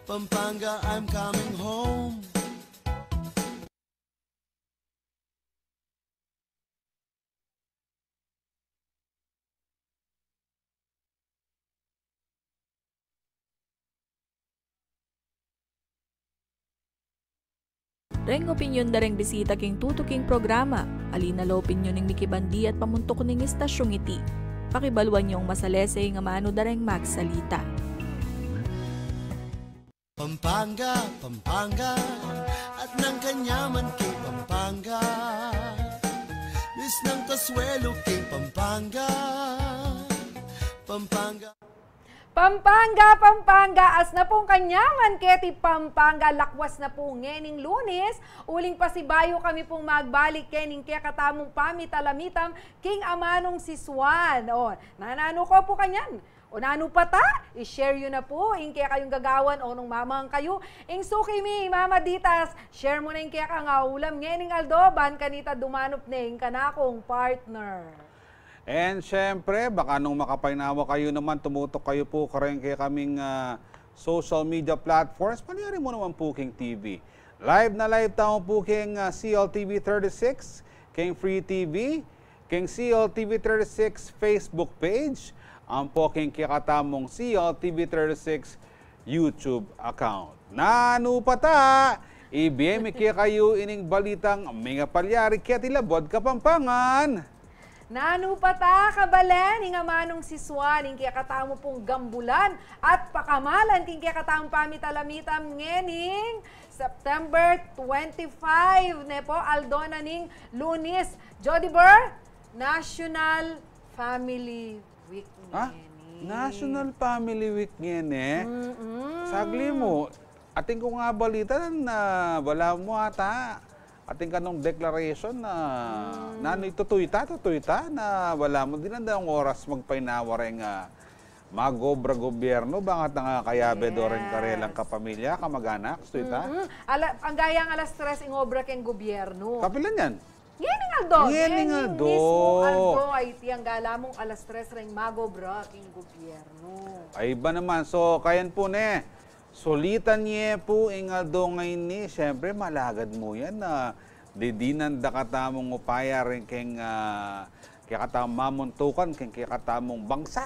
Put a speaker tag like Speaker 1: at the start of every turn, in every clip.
Speaker 1: Pampanga, I'm coming home.
Speaker 2: Reng opinyon da reng bisita king tutuking programa. Alina lo opinyon ning Mickey Bandi at pamuntok ning istasyong iti. Pakibaluan yung masalese nga maano da reng magsalita.
Speaker 1: Pampanga, Pampanga, at ng kanyaman kay Pampanga. Miss ng kaswelo kay Pampanga. Pampanga.
Speaker 3: Pampanga, Pampanga, as na pong kanyaman keti Pampanga, lakwas na po ngening Lunes, uling pasibayo kami pong magbalik kening kaya katamong pamitalamitam king amanong si Swan. O, nanano ko po kanyan. O nano pa ta, i-share yun na po, ing kaya kayong gagawan o nung mamang kayo. Ing suki mi, mama ditas, share mo na ing kaya ka nga ulam ngening aldoban, kanita dumanop na ing kanakong partner.
Speaker 4: And syempre, baka nung makapainawa kayo naman, tumutok kayo po kareng kaya kaming social media platforms, pangyari mo naman po King TV. Live na live tayo po King CLTV 36, King Free TV, King CLTV 36 Facebook page, ang po King kakatamong CLTV 36 YouTube account. Nanu pata, ibiyemi kaya kayo ining balitang mga palyari kaya tilabod Kapampangan.
Speaker 3: Nanu pata kabalen, hinga manong si Swan, ing kaya katamo pong gambulan at pakamalan, king kaya katamo pamitalamitam ngening September 25, ne po, aldona ning Lunes. Jody Burr, National Family Week ngening.
Speaker 4: National Family Week ngene. Sagli mo, ating ko nga balita na wala mo ata. Ating kanong declaration na nano'y tutuy ta na wala mo din ang oras magpainawa rin magobra gobyerno, bangat nga kayabe do rin karelang kapamilya, kamag-anak, tutuy ta?
Speaker 3: Ang gayang alas 3 ing obra keng gobyerno.
Speaker 4: Kapilan yan?
Speaker 3: Ngening aldo.
Speaker 4: Ngening aldo.
Speaker 3: Mismo aldo ay tiyang galamong alas 3 ring magobra keng gobyerno.
Speaker 4: Ay ba naman, so kayan po ne. Solitan niya po ingaldo ngayon ni, siyempre malagad mo yan na didinan da katamong upaya rin keng kaya katamong mamuntukan, keng kaya katamong bangsa.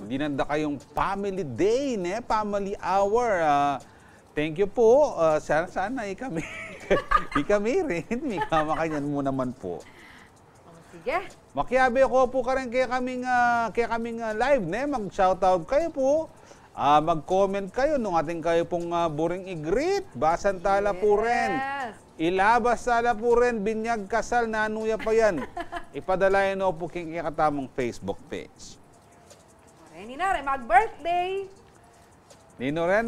Speaker 4: Didinan da kayong family day, ne? Family hour. Thank you po. Sana ikami, ikami rin. May kamakanyan mo naman po.
Speaker 3: Sige.
Speaker 4: Makiabi ko po ka rin kaya kaming live, ne? Mag-shoutout kayo po. Mag-comment kayo nung ating kayo pong buring i-greet. Basan tala po rin. Ilabas tala po rin. Binyag kasal. Nanuya pa yan. Ipadalayan o po king katamong Facebook page.
Speaker 3: Nino rin mag-birthday.
Speaker 4: Nino rin.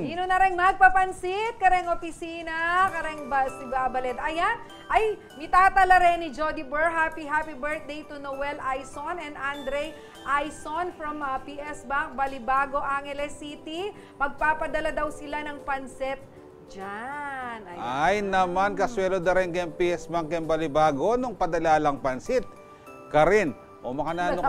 Speaker 3: Nino na rin magpapansit. Kareng opisina. Kareng babaled. Ayan. Ay, mitatala rin ni Jody Burr. Happy birthday to Noel Aison and Andre Aison from PS Bank, Balibago, Angeles City. Magpapadala daw sila ng pansit dyan.
Speaker 4: Ay naman, kaswelo da rin kayong PS Bank kayong Balibago nung padala lang pansit. Karin, o makanano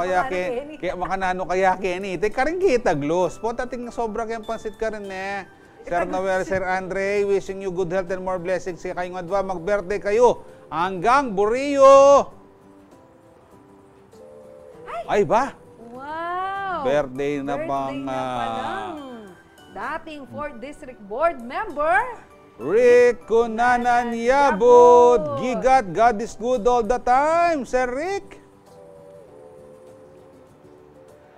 Speaker 4: kaya Kenny. Ite karin kita glos. Po tating sobra kayong pansit karin eh. Sir Noel, Sir Andre, wishing you good health and more blessings. Kaya kayong adwa, mag-birthday kayo hanggang Burio. Ay ba?
Speaker 3: Wow!
Speaker 4: Birthday na pang
Speaker 3: dating 4th District Board member
Speaker 4: Rick Cunanan Yabud. Gigat, God is good all the time, Sir Rick.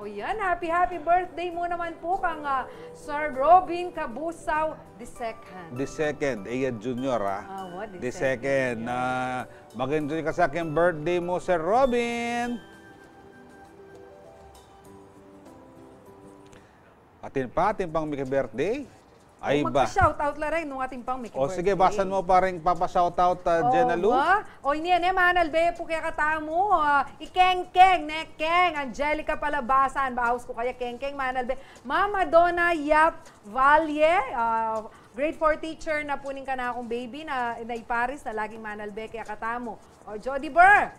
Speaker 3: O yan, happy birthday mo naman po kang Sir Robin Cabusaw II.
Speaker 4: The second, Junior
Speaker 3: The
Speaker 4: second. Mag-enjoy ka sa aking birthday mo, Sir Robin. Atin pang Mickey birthday. Ay ba?
Speaker 3: Mag-shoutout la rin nung ating pang Mickey birthday.
Speaker 4: Sige, basan mo pa rin papashoutout, Jenna Lu.
Speaker 3: O niyan manal be po kaya katamo. Ikeng-keng, nekeng, Angelica Palabasan. Bahaus ko kaya keng-keng, manal be. Mama Donna Yap Valye, grade 4 teacher na puning ka na akong baby na iparis na laging manal be kaya katamo. O Jody Burr.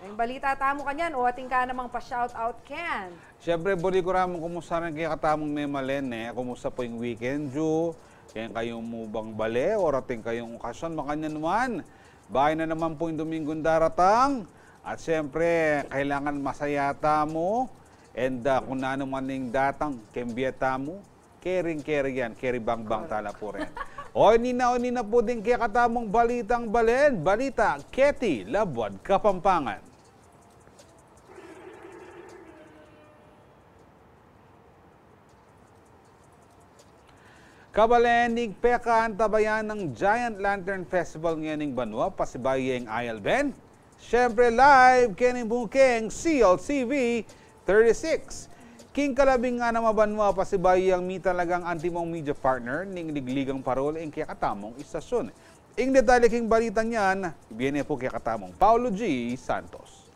Speaker 3: Ang balita tamo kanyan, o ating ka namang pa-shoutout, Ken.
Speaker 4: Siyempre, buli ko ramang kumusta rin kaya katamong Memalen, kumusta po yung weekend, Ju? Kaya kayong mubang bale, o rating kayong okasyon, makanya naman. Bahay na naman po yung Domingong daratang. At siyempre, kailangan masayata mo. And kung na naman yung datang, kembiyata mo, kering-kering yan, keri-bang-bang tala po rin. O nina po din kaya katamong balitang balen. Balita, Ketty, Labuan, Kapampangan. Kabalenig peka ang tabayan ng Giant Lantern Festival ngayon Banwa, pasibayeng Ayalben. Siyempre live, kening bukeng CLTV 36. King kalabing nga na mabanwa pasibayang mi talagang antimong media partner ning ligligang parol ang kaya katamong istasyon. Ing detalye king balita niyan, biyen po kaya katamong Paulo G. Santos.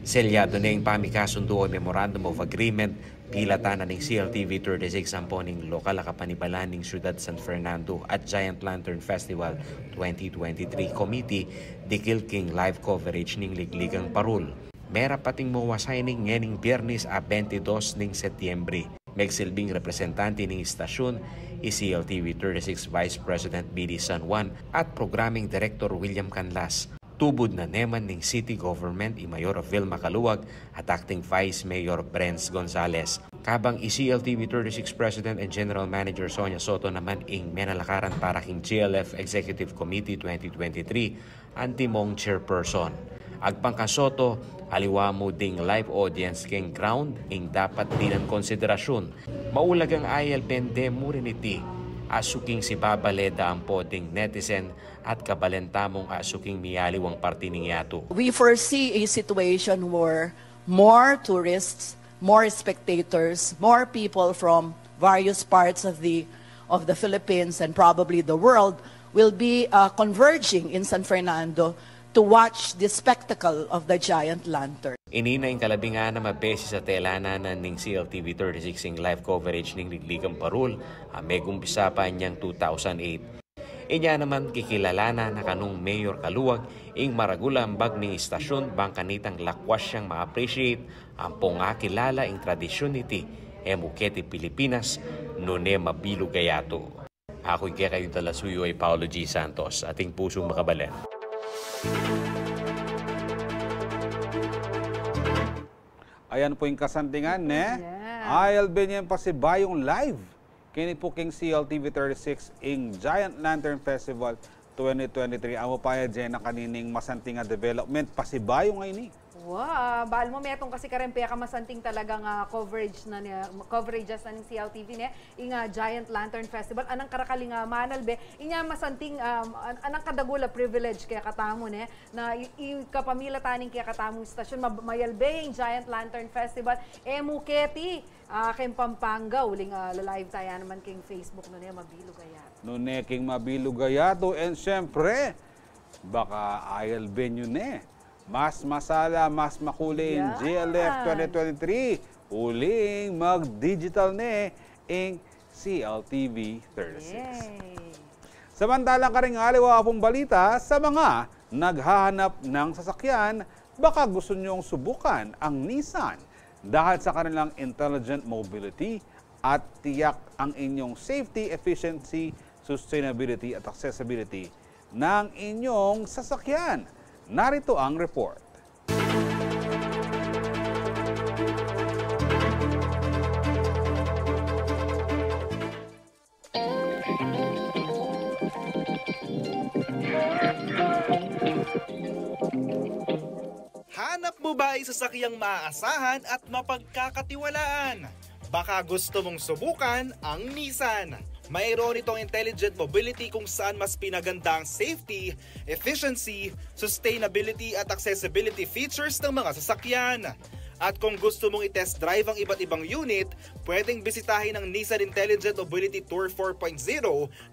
Speaker 5: Selyado na yung pamikasundo o Memorandum of Agreement pilatan ng CLTV 36 ang poning lokal kapanibalan ng Siyudad San Fernando at Giant Lantern Festival 2023 Committee dikil king live coverage ng ligligang parul. Mera pating mawasay ng ngening Biyernes a 22 ng Setyembre. Megsilbing representante ng istasyon CLTV 36 Vice President BD San Juan at Programming Director William Canlas. Tubod na neman ng City Government Mayor Vilma Caluwag at Acting Vice Mayor Brens Gonzales. Kabang CLTV 36 President and General Manager Sonia Soto naman ing menalakaran para king GLF Executive Committee 2023 antimong chairperson. Agpangka Soto, aliwa mo ding live audience king ground ing dapat dinan konsiderasyon. Maulagang ayal pende mo rin iti. Asuking si Babaleda ang poding netizen at kabalentamong asuking miyaliwang parti yato.
Speaker 6: We foresee a situation where more tourists, more spectators, more people from various parts of the Philippines and probably the world will be converging in San Fernando to watch the spectacle of the Giant Lantern.
Speaker 5: Inina yung kalabing nga na mabesi sa telana ng CLTV 36 ng live coverage ng Ligligang Parul, may gumpisa pa niyang 2008. Inya naman kikilala na kanong Mayor Caluwag ing maragulambag ni istasyon bang kanitang lakwas siyang ma-appreciate ang pongakilala ing tradisyon niti Emuketi Pilipinas nune mabilo gayato. Ako'y kaya kayo talasuyo ay Paulo G. Santos, ating pusong makabalen.
Speaker 4: Ayan po yung kasantingan, I'll be niyan pa si Bayong Live. Kini po king CLTV 36 ing Giant Lantern Festival 2023. Amo pa dyan na kanining masantinga development pa si Bayong ngayon.
Speaker 3: Wow, bahal mo metong kasi karempe ka masanting talagang coverages na ng CLTV niya ing Giant Lantern Festival anang karakaling manalbe inya masanting anang kadagula privilege kaya katamo ne na kapamila taning kaya katamo stasyon mayalbe ing Giant Lantern Festival Emuketi king Pampanga uling live tayo naman king Facebook no ne mabilo gayat.
Speaker 4: No ne king mabilo gayato and syempre baka ayal venue ne. Mas masala, mas makuli in GLF 2023. Uling mag-digital ne ing CLTV 36. Yay. Samantalang karing aliwa pong balita sa mga naghahanap ng sasakyan, baka gusto nyong subukan ang Nissan dahil sa kanilang intelligent mobility at tiyak ang inyong safety, efficiency, sustainability at accessibility ng inyong sasakyan. Narito ang report.
Speaker 7: Hanap mo ba ay sasakyang maaasahan at mapagkakatiwalaan? Baka gusto mong subukan ang Nissan. Mayroon itong intelligent mobility kung saan mas pinaganda ang safety, efficiency, sustainability at accessibility features ng mga sasakyan. At kung gusto mong i-test drive ang iba't ibang unit, pwedeng bisitahin ang Nissan Intelligent Mobility Tour 4.0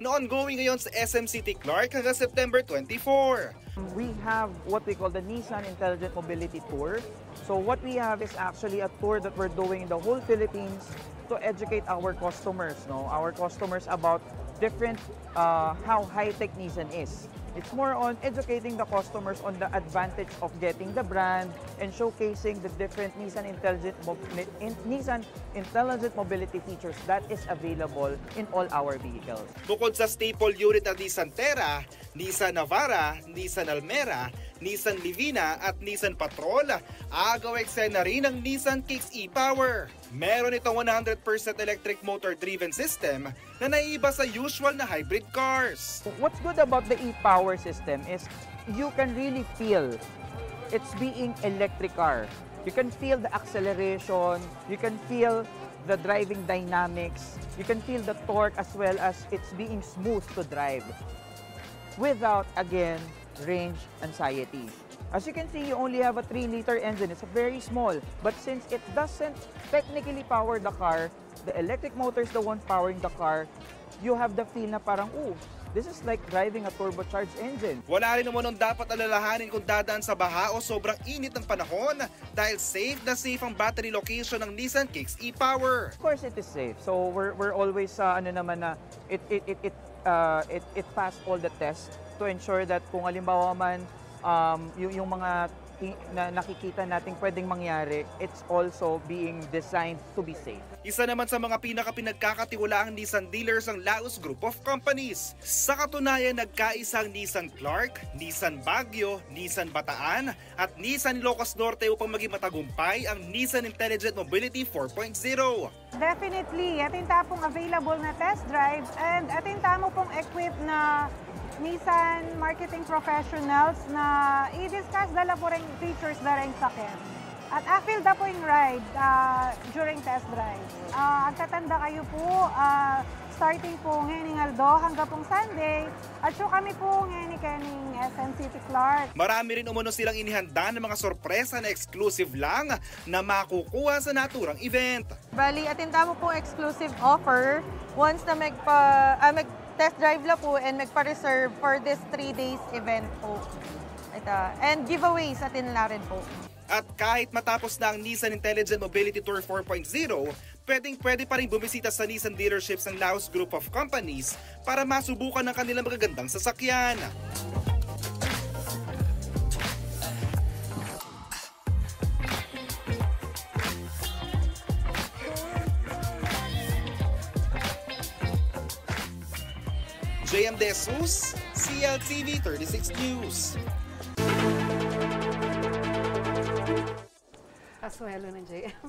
Speaker 7: na ongoing ngayon sa SM City Clark hanggang September 24.
Speaker 8: We have what we call the Nissan Intelligent Mobility Tour. So what we have is actually a tour that we're doing in the whole Philippines to educate our customers, our customers about different how high-tech Nissan is. It's more on educating the customers on the advantage of getting the brand and showcasing the different Nissan Intelligent Mobility features that is available in all our vehicles.
Speaker 7: Bukod sa staple unit na Nissan Terra, Nissan Navara, Nissan Almera, Nissan Livina at Nissan Patrol, agaw eksena rin ang Nissan Kicks e-Power. Meron itong 100% electric motor-driven system na naiiba sa usual na hybrid cars.
Speaker 8: What's good about the e-Power system is you can really feel it's being electric car. You can feel the acceleration, you can feel the driving dynamics, you can feel the torque as well as it's being smooth to drive without, again, range anxiety. As you can see, you only have a 3-liter engine. It's very small. But since it doesn't technically power the car, the electric motor is the one powering the car, you have the feel na parang, ooh, this is like driving a turbocharged engine.
Speaker 7: Wala rin naman ang dapat alalahanin kung dadaan sa baha o sobrang init ng panahon dahil safe na safe ang battery location ng Nissan Kicks e-Power.
Speaker 8: Of course, it is safe. So we're always it passed all the tests to ensure that kung halimbawa man yung mga na nakikita nating pwedeng mangyari, it's also being designed to be safe.
Speaker 7: Isa naman sa mga pinagkakatiwalaang Nissan dealers ang Laos Group of Companies. Sa katunayan, nagkaisa ang Nissan Clark, Nissan Baguio, Nissan Bataan at Nissan Ilocos Norte upang maging matagumpay ang Nissan Intelligent Mobility 4.0.
Speaker 9: Definitely, atin tapong available na test drive and atin tamo pong equipped na Nissan marketing professionals na i-discuss dala po rin features na rin sa akin. At afil da po yung ride during test drive. Ang tatanda kayo po, starting po ngayon Aldo hanggang pong Sunday. At so kami po ngayon kaning SM City Clark.
Speaker 7: Marami rin umano silang inihanda ng mga sorpresa na exclusive lang na makukuha sa naturang event.
Speaker 10: Bali, atinta mo po exclusive offer once na test drive la po and magpa-reserve for this 3 days event po. And giveaways atin na rin po.
Speaker 7: At kahit matapos na ang Nissan Intelligent Mobility Tour 4.0, pwede pa rin bumisita sa Nissan dealerships ng Laos Group of Companies para masubukan ang kanilang magagandang sasakyan. JM De Jesus, CLTV 36 News.
Speaker 3: Kasuelo ng JM.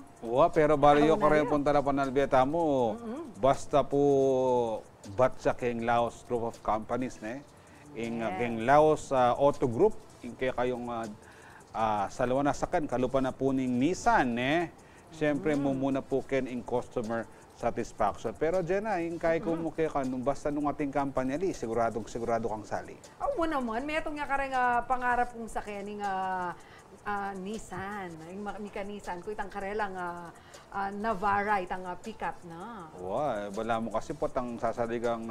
Speaker 4: Pero bali yung kare punta na panalbeta mo. Basta po batsa keng Laos Group of Companies ne. Keng Laos Auto Group, kaya kayong salawa na sakan kalupa na po ning Nissan ne. Siyempre mo muna po ken in customer satisfaction. Pero Jenna, yung kaya ko mo kaya nung basta nung ating kampanya li, sigurado kang sali.
Speaker 3: Mo naman, may itong nga kareng pangarap kong sa kening Nissan. Yung mika Nissan ko itang karelang Navara, itang pick-up na.
Speaker 4: Bala mo kasi po tang sasaligang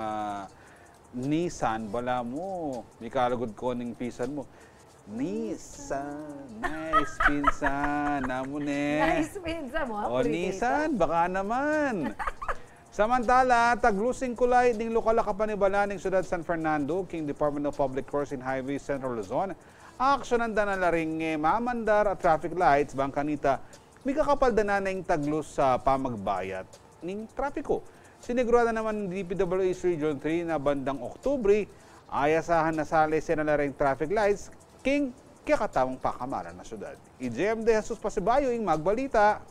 Speaker 4: Nissan, bala mo. May kalagod ko ng pisan mo. Nissan, nice pinsan, namon
Speaker 3: Nice pinsan mo,
Speaker 4: Nissan, baka naman. Samantala, taglusing kulay ding lokal na kapanibala ng Siyudad San Fernando, King Department of Public Works and Highways Central Luzon, aksyonan da na laring mamandar at traffic lights, bang kanita, may kakapalda na ng taglus sa pamagbayat ng trapiko. Sinigurada naman ng DPWH Region 3 na bandang Oktubre, ayasahan na sali na laring traffic lights, King kakatamang pakamaran na syudad. JM De Jesus Pasibayo yung magbalita.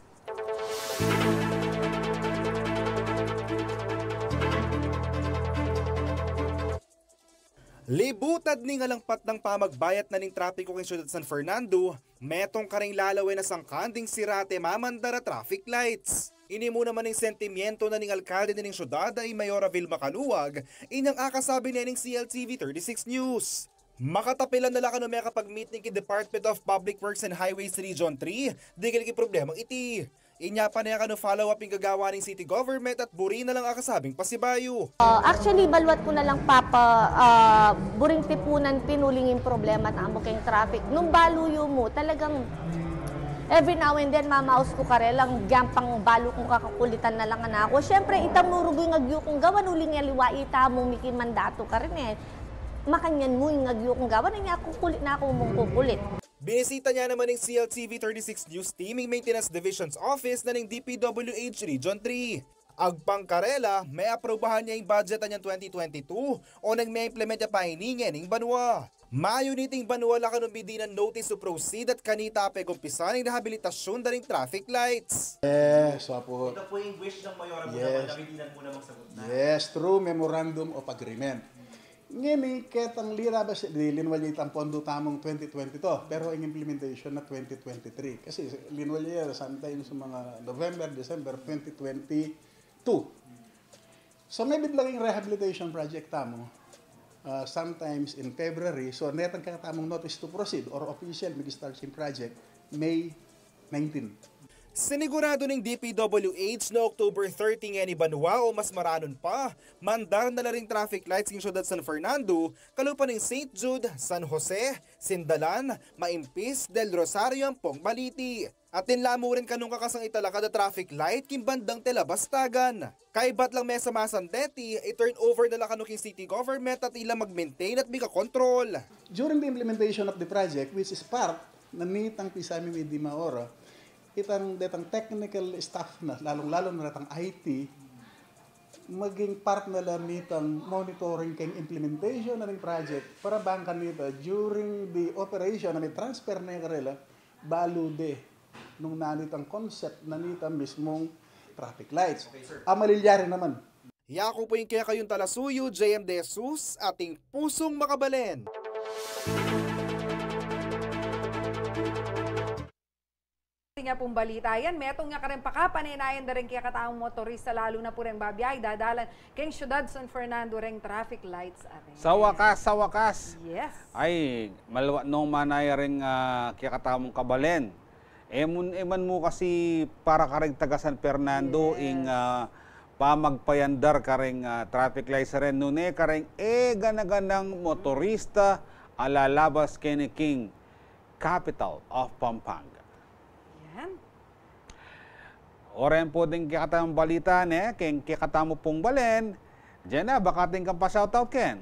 Speaker 7: Libutad ning alangpat ng pamagbayat na ning trapiko ng Siyudad San Fernando, metong karing lalawin na sangkanding sirate mamandara traffic lights. Ini mo naman ng sentimiento na ning alkalde na ning syudad ay Mayora Vilma Caluwag, inang akasabi na ning CLTV 36 News. Makatapilan na lang may kapag-meet ng Department of Public Works and Highways Region 3, di kaliki problemang iti. Inya pa na yan follow-up yung gagawa ng city government at buri na lang akasabing Pasibayo.
Speaker 11: Actually, balwat ko na lang buring tipunan pinulingin problema at amo kayong traffic. Nung baluyo mo, talagang Every now and then, mamaos ko karelang gampang balo kong kakakulitan na lang na ako. Siyempre, itam nurugoy ngagyo kong gawan, uling yaliwa, itamo miki mandato ka rin eh. Makanyan mo yung ngagyo kong gawan, nga kukulit na ako mong kukulit.
Speaker 7: Binisita niya naman ng CLTV 36 News Teaming Maintenance Division's Office na ng DPWH Region 3. Agpangkarela, may aprobahan niya yung budget niya 2022 o nang may implement niya pahiningin ng banwa. Mayuniting banwa la kanumbidi ng notice to proceed at kanita pekumpisa ng rehabilitasyon daring traffic lights.
Speaker 12: Yes, po.
Speaker 7: Ito po yung wish ng Mayora po
Speaker 12: Yes.
Speaker 7: naman na hindi na muna magsagot na.
Speaker 12: Yes, through Memorandum of Agreement. Ngayon, ketang lira ba linwalit ang pondo tamong 2022, pero ang implementation na 2023. Kasi linwalit sometimes sa mga November, December 2022. So may biglang rehabilitation project tamo, sometimes in February. So netang kakatamong notice to proceed or official mag-start yung project May 19.
Speaker 7: Sinigurado ng DPWH na October 30 nga ni Banwa o mas maranon pa, mandar na ring traffic lights ng siyudad San Fernando, kalupa ng St. Jude, San Jose, Sindalan, Maimpis, Del Rosario, Ampong, Baliti. At tinlamo rin kanong kakasang italakad na traffic light kim bandang Telabastagan. Kaibat lang may samasandeti, i-turn over na lang kanuking city government at ilang mag-maintain at bika-control.
Speaker 12: During the implementation of the project, which is part na nitang pisami with the Maora, itang technical staff na, lalong-lalo na natang IT, maging part na lang nitang monitoring kang implementation ng project para bangkan nito during the operation na may transfer na yung karela, balude nung nanitang concept na nitang mismong traffic lights. Amalilyari naman.
Speaker 7: Yako po yung kaya kayong talasuyo, JM De Jesus, ating pusong makabalen.
Speaker 3: Nga pong balita yan, metong nga karen pakapaninayan na rin kaya kataong motorista lalo na po rin babiyay dadalan kay Ciudad San Fernando ring traffic lights arin.
Speaker 4: Sa wakas.
Speaker 3: Yes.
Speaker 4: Ay, malwa nung manaya rin kaya katamong kabalen. Eman mo kasi para kareng taga San Fernando
Speaker 3: Yes.
Speaker 4: ing pamagpayandar kareng traffic lights rin. Nune kareng ganaganang motorista alalabas kini King, capital of Pampanga. Oren po din kikatamang balita king kikatamo pong balen. Diyan na, baka ating kang pa-shoutout, Ken.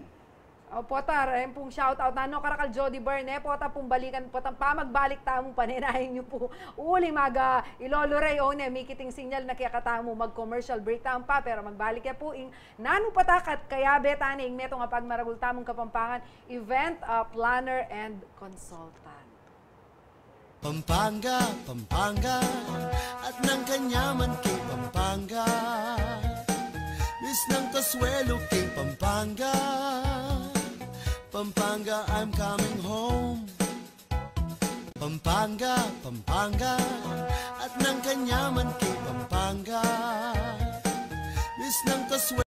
Speaker 3: O potar, ayun pong shoutout na karakal Jody Berne, pota pong balikan, potang pamagbalik tamo paninahin niyo po. Uli maga ilolorey o may kiting signal na kikatamo mag-commercial breakdown pa, pero magbalik ya po ing nano patakat kaya betane ing meto nga pagmaragul tamong Kapampangan event planner and consultant.
Speaker 1: Pampanga, Pampanga, at ng kanyaman kay Pampanga. Miss ng kaswelo kay Pampanga. Pampanga, I'm coming home. Pampanga, Pampanga, at ng kanyaman kay Pampanga. Miss ng kaswelo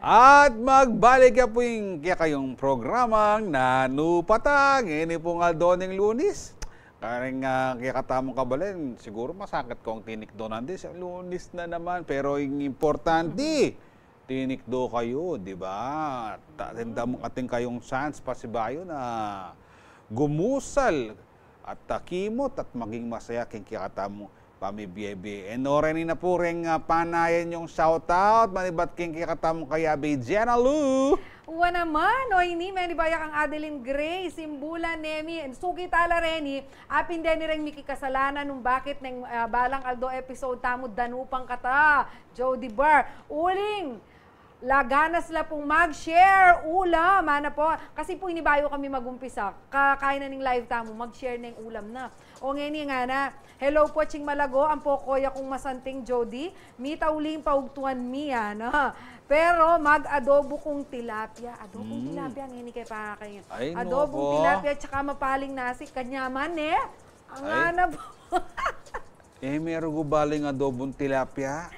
Speaker 4: At magbalik ka po yung kayong programang Nanupatang. Ini po nga doon Lunis. Karing kaya katamong kabalen, siguro masakit ko ang tinikdo nandun. Lunis na naman, pero yung importante, tinikdo kayo, di ba? Tanda mo ating kayong chance pa si Bayo na gumusal at takimot at maging masaya king kaya katamong pamibiyebe. And orin na po rin panayan yung shoutout. Manibat king kikatam kaya be Jenna Lou.
Speaker 3: Uwa naman, o ini, manibayak ang Adeline Gray, Simbula, Nemi, and Suki Tala Reni, apin din rin Miki kasalanan nung bakit ng Balang Aldo episode tamo danupang kata, Jody Bar, uling, laganas la pong mag-share ulam, mana po. Kasi po inibayo kami magumpisa, kakain na ng live tamo, mag-share na yung ulam na. O ngayon nga na, hello po, Ching Malago, ang pokoya kong masanting Jody, mita uling paugtuan miya, na. Pero mag-adobo kong tilapia. Adobong tilapia, ngayon kay pa kayo. Adobong tilapia, tsaka mapaling nasi, kanyaman eh. Ang ana po.
Speaker 4: Meron ko baling adobong tilapia.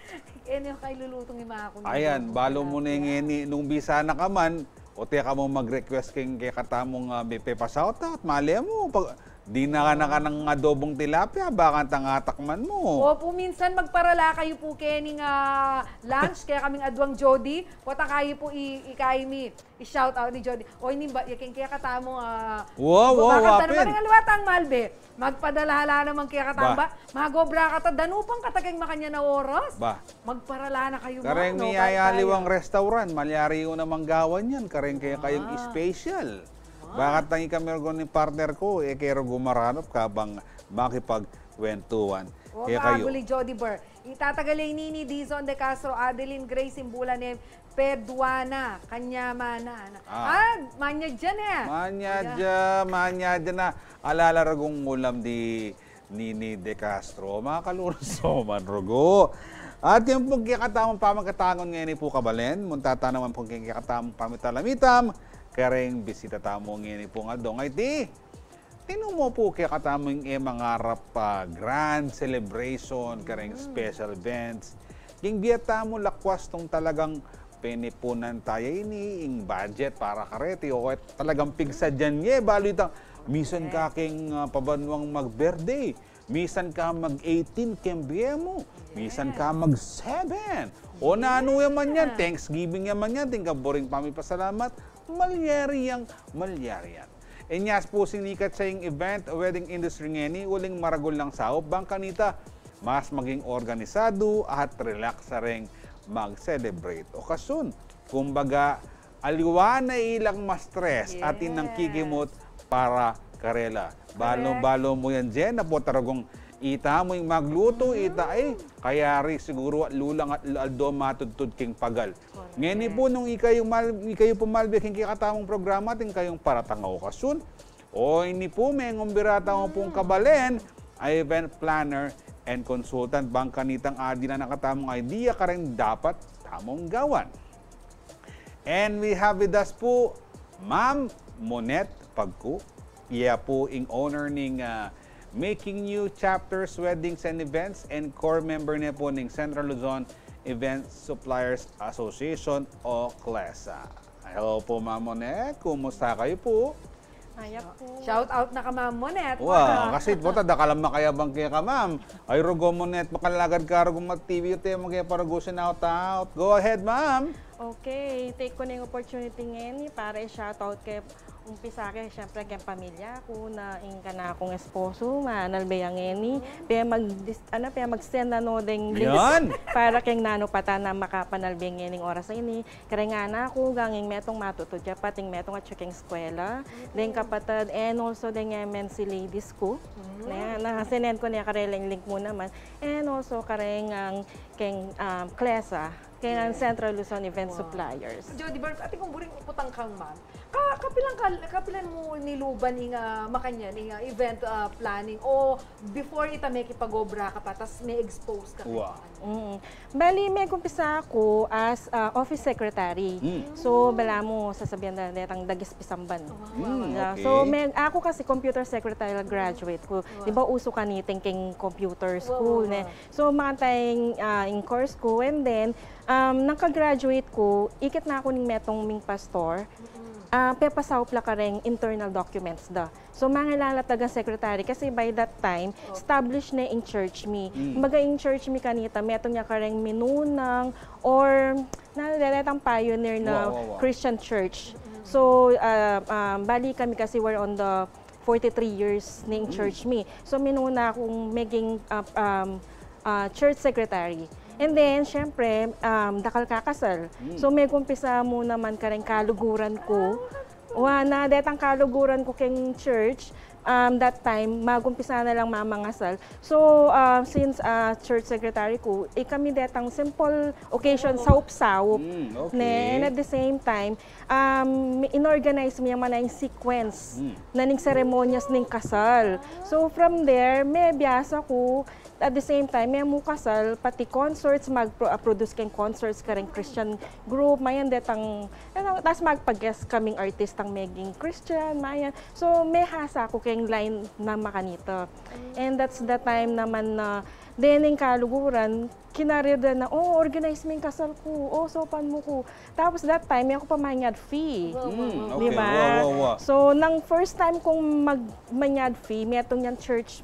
Speaker 3: Yung kay lulutong yung mga kunin.
Speaker 4: Ayan, balo mo na yung nung bisa na ka man, o teka mo mag-request kay katamong may pepa-shoutout, mali mo, di na ka ng adobong tilapia, baka tangatakman mo.
Speaker 3: Opo, minsan magparala kayo po kening lunch, kaya kaming adwang Jody, wata kayo po ikaimi, i-shoutout ni Jody. O hindi ba, kaya katamo,
Speaker 4: wapin.
Speaker 3: Bakit nga luwatang malbe, magpadalahala naman kaya katamba, magobra kata, danupang katagay makanya na oras, magparala na kayo.
Speaker 4: Kareng niyayaliwang restaurant, malyari yun na manggawan yan, kareng kaya kayong special. Bakit tangi kami ni partner ko, kaya gumaranap ka bang makipagwentuhan. Kaya kayo.
Speaker 3: Maguli Jody Bar. Itatagalay ni Dizon de Castro, Adeline Gray, Simbula ni Peduana, Kanyamana. Manya dyan eh.
Speaker 4: Manya dyan na. Alala ragong ulam di Nini de Castro. Mga kalurso man rogo. At yung pong kikatamang pamagkatangon ngayon po kabalen, muntata naman pong kikatamang pamitalamitam, kareng bisita tamo ngayon po nga dong. Ay di, tinong mo po kaya katamong mangarap grand celebration, kareng special events. Yung biyata mo lakwas tong talagang penipunan tayo ini, yung budget para karete, o talagang pigsa dyan niya, balo itang, misan ka king pabanwang mag-birthday, misan ka mag-18 kembye mo, misan ka mag-7, o naano yaman yan, Thanksgiving yaman yan, tingka boring pamipasalamat, malyari yan. Inyas po sinikat sa yung event, wedding industry ngeni, uling maragol lang sao, bang kanita, mas maging organisado at relax sa ring mag-celebrate okasyon. Kumbaga, aliwa na ilang ma-stress at inang kikimot para karela. Balo-balo mo yan dyan, na po taragong ita mo yung magluto, ita ay kayari siguro at lulang at aldo matudtud king pagal. Ngayon po nung ikayo pumalbi king kikatamong programa ting kayong paratangaw kasun. O ini po may ngumbirata mo pong kabalen ay event planner and consultant bang kanitang adi na nakatamong idea ka rin dapat tamong gawan. And we have with us po Ma'am Monette Pagku. Iya po ing owner ning Making New Chapters Weddings and Events and core member niya po ng Central Luzon Event Suppliers Association o CLESA. Hello po Ma'am Monette, kumusta kayo po?
Speaker 3: Shout out na ka Ma'am Monette.
Speaker 4: Wow, kasi po tada kalam makayabang kaya ka Ma'am. Ay rogo Monette, makalagad ka rogo mag-TV ito yung magkaya out. Go ahead Ma'am.
Speaker 13: Okay, take ko na yung opportunity ngayon para i-shout out kay umpisa kay syempre kay pamilya ko na ingka na akong esposo manalbeyang ngeni paya mag-send na no ding list para kay nano pata na makapanalbeyang ngening oras ini kare nga na ako ganging metong matutudya pating metong at checking eskwela then kapatid and also ding MNC ladies ko na sinend ko niya kare link mo naman and also kare ang keng CLESA kaya Central Luzon Event Suppliers.
Speaker 3: Jody Bart, ati kong buring uputang kang Ma'am. Kapilan mo niluban inga makanyan inga event planning o before ita may kipagobra ka pa tas may expose ka.
Speaker 4: Wow.
Speaker 13: Bali, may kumpisa ako as office secretary. So, bala mo sasabihan na netang dagis pisamban.
Speaker 4: Okay.
Speaker 13: So, ako kasi computer secretary graduate ko. Di ba uso ka ni thinking computer school. So, mga tayong in course ko and then, naka-graduate ko, ikit na ako ng metong ming pastor. Pepasaw pla ka rin internal documents da. So, mga lalatagang secretary, kasi by that time, established na in church me. Kumbaga in church me kanita, meto niya ka rin minunang or nalaletang pioneer na Christian church. So, bali kami kasi we're on the 43 years na in church me. So, minuna akong maging church secretary. And then, syempre, dakal kakasal. So, may kumpisa mo naman ka rin kaluguran ko. Na detang kaluguran ko keng church, that time, magumpisa na lang mamangasal. So, since church secretary ko, kami detang simple occasion, saup-saup. And at the same time, inorganize mo yung mga sequence na ning ceremonias ning kasal. So, from there, may biyasa ko. At the same time, may kasal, pati concerts, mag-produce kang concerts ka rin Christian group, mayan detang, tapos magpag-guest kaming artistang maging Christian, mayan. So, may hasa ko kang line na makanito. And that's the time naman na, dening kaluguran, kinarida na, organize mo yung kasal ko, sopan mo ko. Tapos that time, may ako pa manyad fee. Diba? So, nang first time kong mag-manyad fee, may itong yung church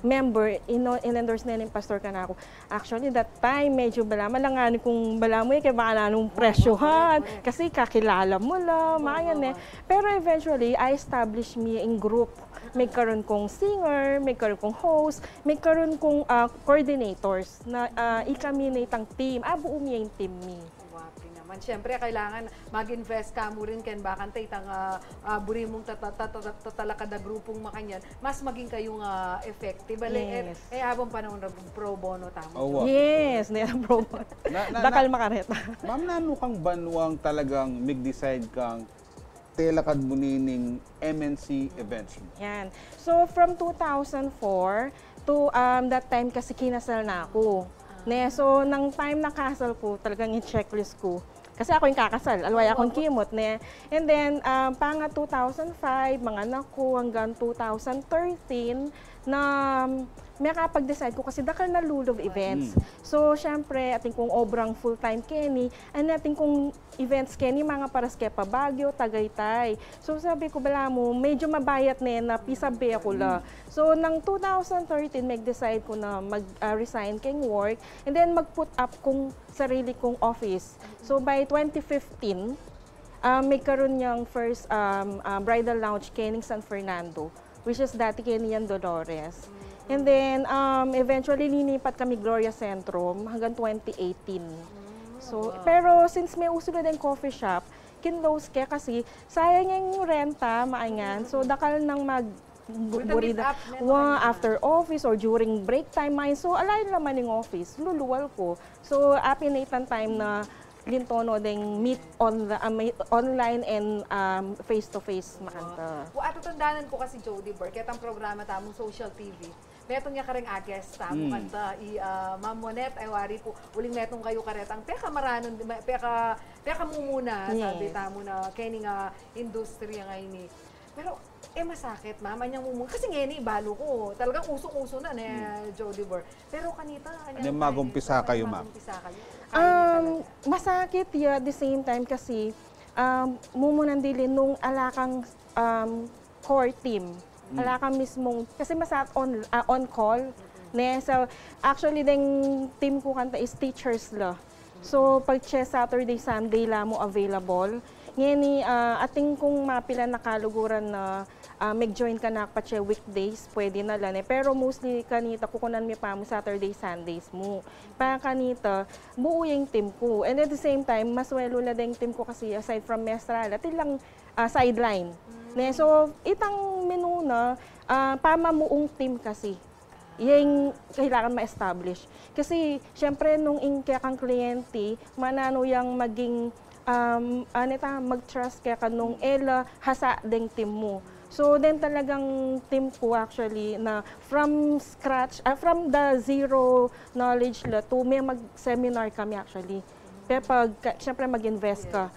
Speaker 13: member, in-endorse na yung pastor ka na ako. Actually, that time, medyo balaman lang nga kung balaman kaya baka na nung presyohan. Kasi kakilala mo lang, mayan eh. Pero eventually, I established me in group. May karoon kong singer, may karoon kong host, may karoon kong coordinators na ikami na itang team. Buo niya yung team mi.
Speaker 3: Wapi naman. Siyempre, kailangan mag-invest ka mo rin ken bakan tay itang buri mong tatalakada grupong makanyan, mas maging kayong effective.
Speaker 13: Yes.
Speaker 3: Habang panahon na pro bono tamo.
Speaker 13: Yes, na pro bono. Dakal makareta.
Speaker 4: Ma'am, nano kang banwang talagang mig-decide kang telakad mo nining MNC events mo?
Speaker 13: Yan. So, from 2004 to that time kasi kinasal na ako. So, nang time na kasal ko, talagang i-checklist ko. Kasi ako yung kakasal, alway akong kimot. And then, panga 2005, mga anak ko hanggang 2013, na may kapag-decide ko kasi dakal na lulog events. So, syempre, ating kong obrang full-time Kenny, ating kong events Kenny, mga paras kaya pa Baguio, Tagaytay. So, sabi ko, bala mo, medyo mabayat na pisabi ako la. So, nang 2013, mag-decide ko na mag-resign keng work, and then mag-put up kong sarili kong office. So, by 2015, may karoon niyang first bridal lounge Kenny San Fernando, which is dati Kenyan Dolores. And then, eventually, linipat kami Gloria Centrum hanggang 2018. So, pero since may uso na din coffee shop, kinlose kaya kasi sayang yung renta, maangan. So, dakal nang burida after office or during break time. So, alay naman yung office, luluwal ko. So, apinatan time na lintono ding meet on the online and face-to-face makanta.
Speaker 3: Ato tandanan ko kasi Jody Burke, etang programa tamong social TV. Metong niya kareng agest tamo kanta Ma'am Monet ay wari po uling metong kayo karetang peka maranon peka mo muna sabi tamo na kini nga industriya nga ini. Pero masakit mama niyang mumun kasi ngeni balo ko talagang usong-uso na ni Jody Burke. Pero kanita
Speaker 4: magumpisa kayo ma'am.
Speaker 13: Masakit at the same time kasi mumunan dili nung alakang core team. Alakang mismong kasi masat on call. So actually ding team ko kanta is teachers la. So pag Saturday, Sunday la mo available. Ngeni ating kung mapila nakaluguran na mag-join ka na pa weekdays, pwede na lang pero mostly kanita kukunan mi pa mo Saturday, Sundays mo. Pa kanita buo yung team ko. And at the same time, mas welo la ding team ko kasi aside from Mestral, atin lang sideline. So itang menu na pamamuong team kasi. Yung kailangan ma-establish. Kasi, syempre, nung kaya kang kliyente, manano yung maging mag-trust kaya kanong ela hasa deng team mo. So then talagang team ko actually na from scratch, from the zero knowledge la to may mag-seminar kami actually. Pero pag syempre mag-invest ka,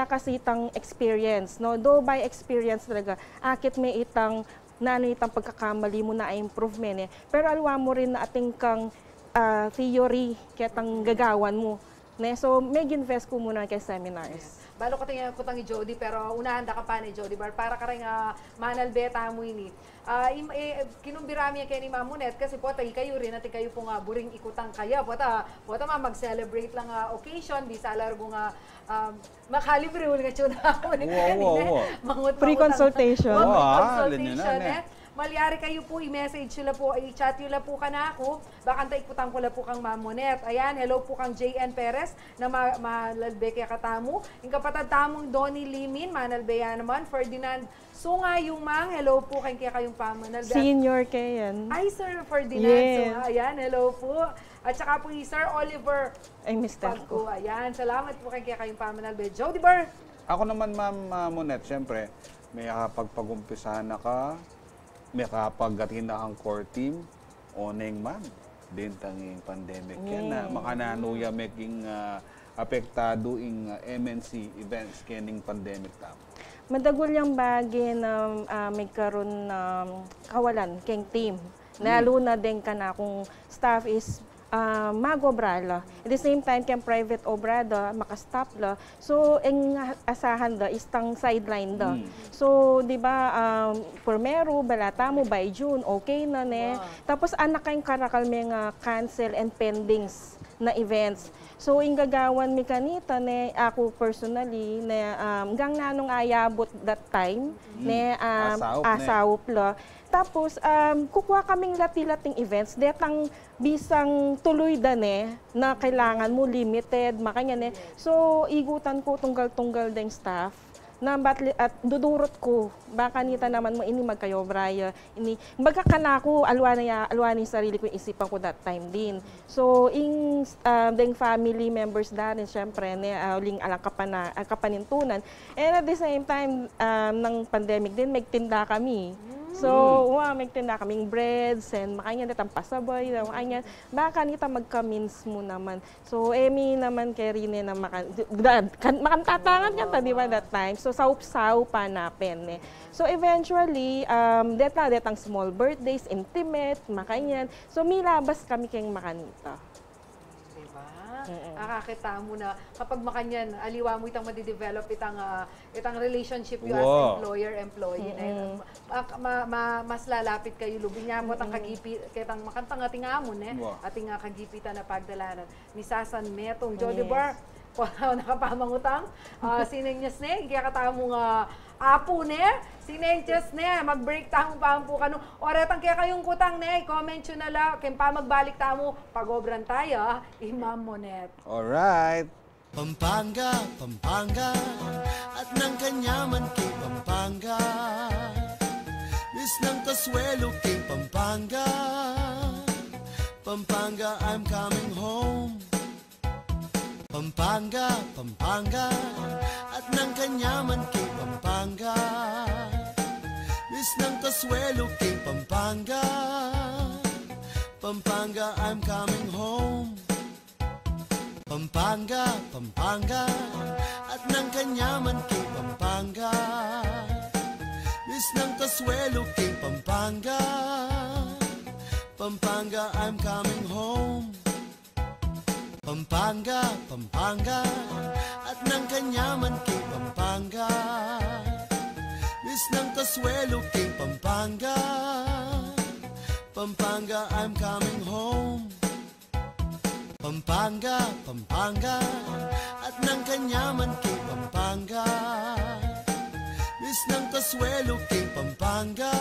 Speaker 13: kasi itang experience, no? Though by experience talaga, akit may itang itang pagkakamali mo na improvement Pero alwa mo rin na ating kang theory kaya tang gagawan mo. So, mag-invest ko muna kay seminars.
Speaker 3: Balo ko tingnan ko tangi Jody, pero unahan da ka pa ni Jody Bar para ka rin manalbeta mo ini. Kinumbirami kay ni Mamunet kasi po tayo kayo rin natin kayo po nga buring ikutang kaya. Pota mag-celebrate lang occasion, di sa largo nga makalibre ulit nga tiyuna ako ni kanina.
Speaker 13: Free consultation.
Speaker 3: Malyari kayo po, i-message sila po, i-chat nila po ka na ako. Baka taikutang ko lang po kang Mamonet. Ayan, hello po kang JN Perez na malalbe kaya katamu. Yung kapatid tamong Donnie Limin, manalbeya naman. Ferdinand Sunga yung mang, hello po kaya kayong pamanalbe.
Speaker 13: Senior kayan.
Speaker 3: Ay, Sir Ferdinand Sunga. Ayan, hello po. At saka po Sir Oliver.
Speaker 13: Ay, Mr. ko.
Speaker 3: Ayan, salamat po kaya kayong pamanalbe. Jody Bar.
Speaker 4: Ako naman, Ma'am Monet, siyempre, may pagpag-umpisahan na ka. May kapagatin na ang core team, oneng man, din tanging pandemic yan na makananuya making apektado in MNC events kening pandemic tamo.
Speaker 13: Madagol yung bagay na may karon na kawalan keng team. Lalo na din ka na kung staff is mag-obrala. At the same time, kaya private obrada, makastop la. So, ang asahan da, istang sideline da. So, di ba, Pormero, balata mo, by June, okay na ne. Tapos, anak kayong karakal may cancel and pendings na events. So, yung gagawan mi kanita, ne, ako personally, ne, gang nanong ayabot that time, ne, asawop la. Tapos, kukuha kaming lati-lating events, detang bisang tuloy na kailangan mo, limited, makanya So, igutan ko tunggal-tunggal ding staff na at dudurot ko, baka nita naman mo ini magkayo, Braya, ini, magkakana ko, alwa ni sarili ko, isipan ko that time din. So, ding family members dahil, syempre, uling alang kapanintunan. And at the same time, ng pandemic din, magtinda kami. So, magtinda kaming breads and makanya ditang pasaboy, makanya baka nita magka-means mo naman. So, emi naman kay Rine na makantatangan ka di ba that time? So, saup-saup pa napin So, eventually, detang small birthdays, intimate, makanya. So, milabas kami kayong makanita.
Speaker 3: Nakakita mo na kapag makanyan, aliwa mo itang madidevelop itang relationship you as employer-employee. Mas lalapit kayo lubing niya mo itang kagipi, kitang makantang ating amon ating kagipitan na pagdalanan. Ni Sasan Metong Jody Bar, nakapamangutang, sinengnyas kaya katamo nga apo sinenches mag-break tamo pa ang puka oretang kaya kayong kutang comment nyo na lang, kaya pa magbalik tamo, pag-obran tayo, Imam Monet.
Speaker 4: Alright.
Speaker 1: Pampanga, Pampanga, at ng kanyaman kay Pampanga. Miss ng kaswelo kay Pampanga. Pampanga, I'm coming home. Pampanga, Pampanga, at ng kanyaman kay Pampanga. Miss ng kaswelo kay Pampanga. Pampanga, I'm coming home. Pampanga, Pampanga, at ng kanyaman kay Pampanga. Miss ng kaswelo kay Pampanga. Pampanga, I'm coming home. Pampanga, Pampanga, at ng kanyaman kay Pampanga. Miss ng kaswelo kay Pampanga. Pampanga, I'm coming home. Pampanga, Pampanga, at ng kanyaman kay Pampanga. Miss ng kaswelo kay Pampanga.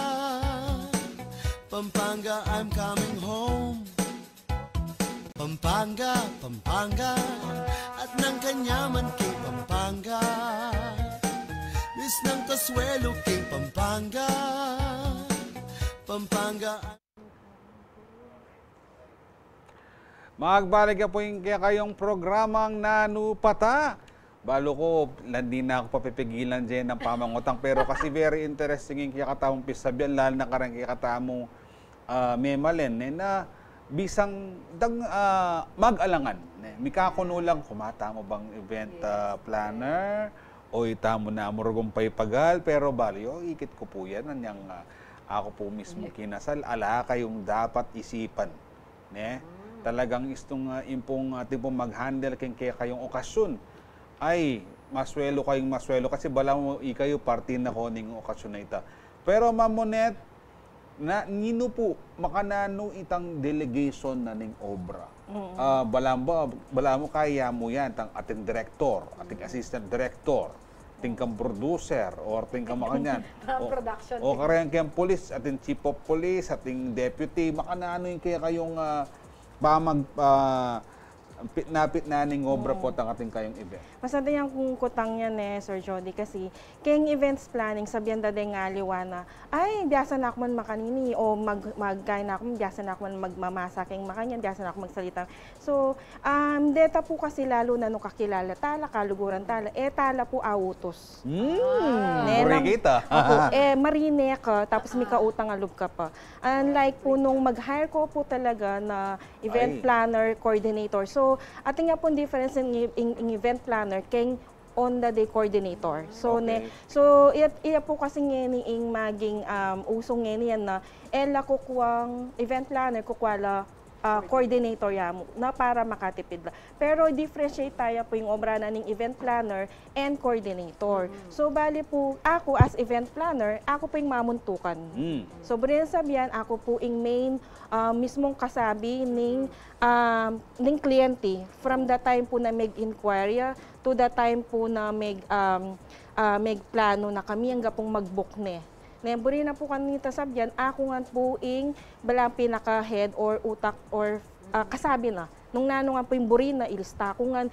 Speaker 1: Pampanga, I'm coming home. Pampanga, Pampanga, at ng kanyaman kay Pampanga. Miss ng kaswelo kay Pampanga. Pampanga.
Speaker 4: Magbalik po yung kayong programang Nanupata. balo ko, hindi na ako papipigilan dyan ng pamangutang. Pero kasi very interesting yung kakatamong pisabihan, lalo na karang kakatamong memalen, na bisang mag-alangan. Mikakuno lang, kumata mo bang event planner, o ita mo na murugumpay pagal, pero balo, ikit ko po yan, nanyang ako po mismo kinasal, ala kayong dapat isipan. Talagang istong impong ating pong mag-handle kayong okasyon, ay maswelo kayong maswelo kasi bala mo ikayo party na ko ning okasyon na ita. Pero mamonet na nino po makanano itang delegation na ning obra. Bala mo kaya mo yan ating director, ating assistant director, ating kang producer or ating kang makanyan. o karayang kayang police, ating chief of police, ating deputy, makanano yung kaya kayong napit na ning obra po ang ating kayong event.
Speaker 13: Masada yung kung kutang yan Sir Jody, kasi kayong events planning, sabihan dade nga liwana, ay, biasa na ako man makanini, o magkain na ako, biasa na ako man magmamasa kayong makanyan, biasa na ako magsalita. So, deta po kasi lalo na nung kakilala tala, kaluguran tala, tala po autos.
Speaker 4: Burikita.
Speaker 13: Marine ka, tapos may kautang alub ka pa. Unlike po nung mag-hire ko po talaga na event planner, coordinator. So, ating nga po difference in event planner keng on the day coordinator. So iya po kasi ngeni ing maging usong ngeni yan na ela kukuwang event planner kukwala coordinator yamo na para makatipid. Pero differentiate tayo po yung obra na ng event planner and coordinator. So bali po ako as event planner, ako po yung mamuntukan. So bali sabihan, ako po yung main mismong kasabi ng kliyente from the time po na mag-inquire to the time po na plano na kami hanggang pong mag-book Neburi na po kanita sabyan, ako nga po ing balang pinaka-head or utak or kasabi na. Nung nano nga po yung buri na ilista ko nga,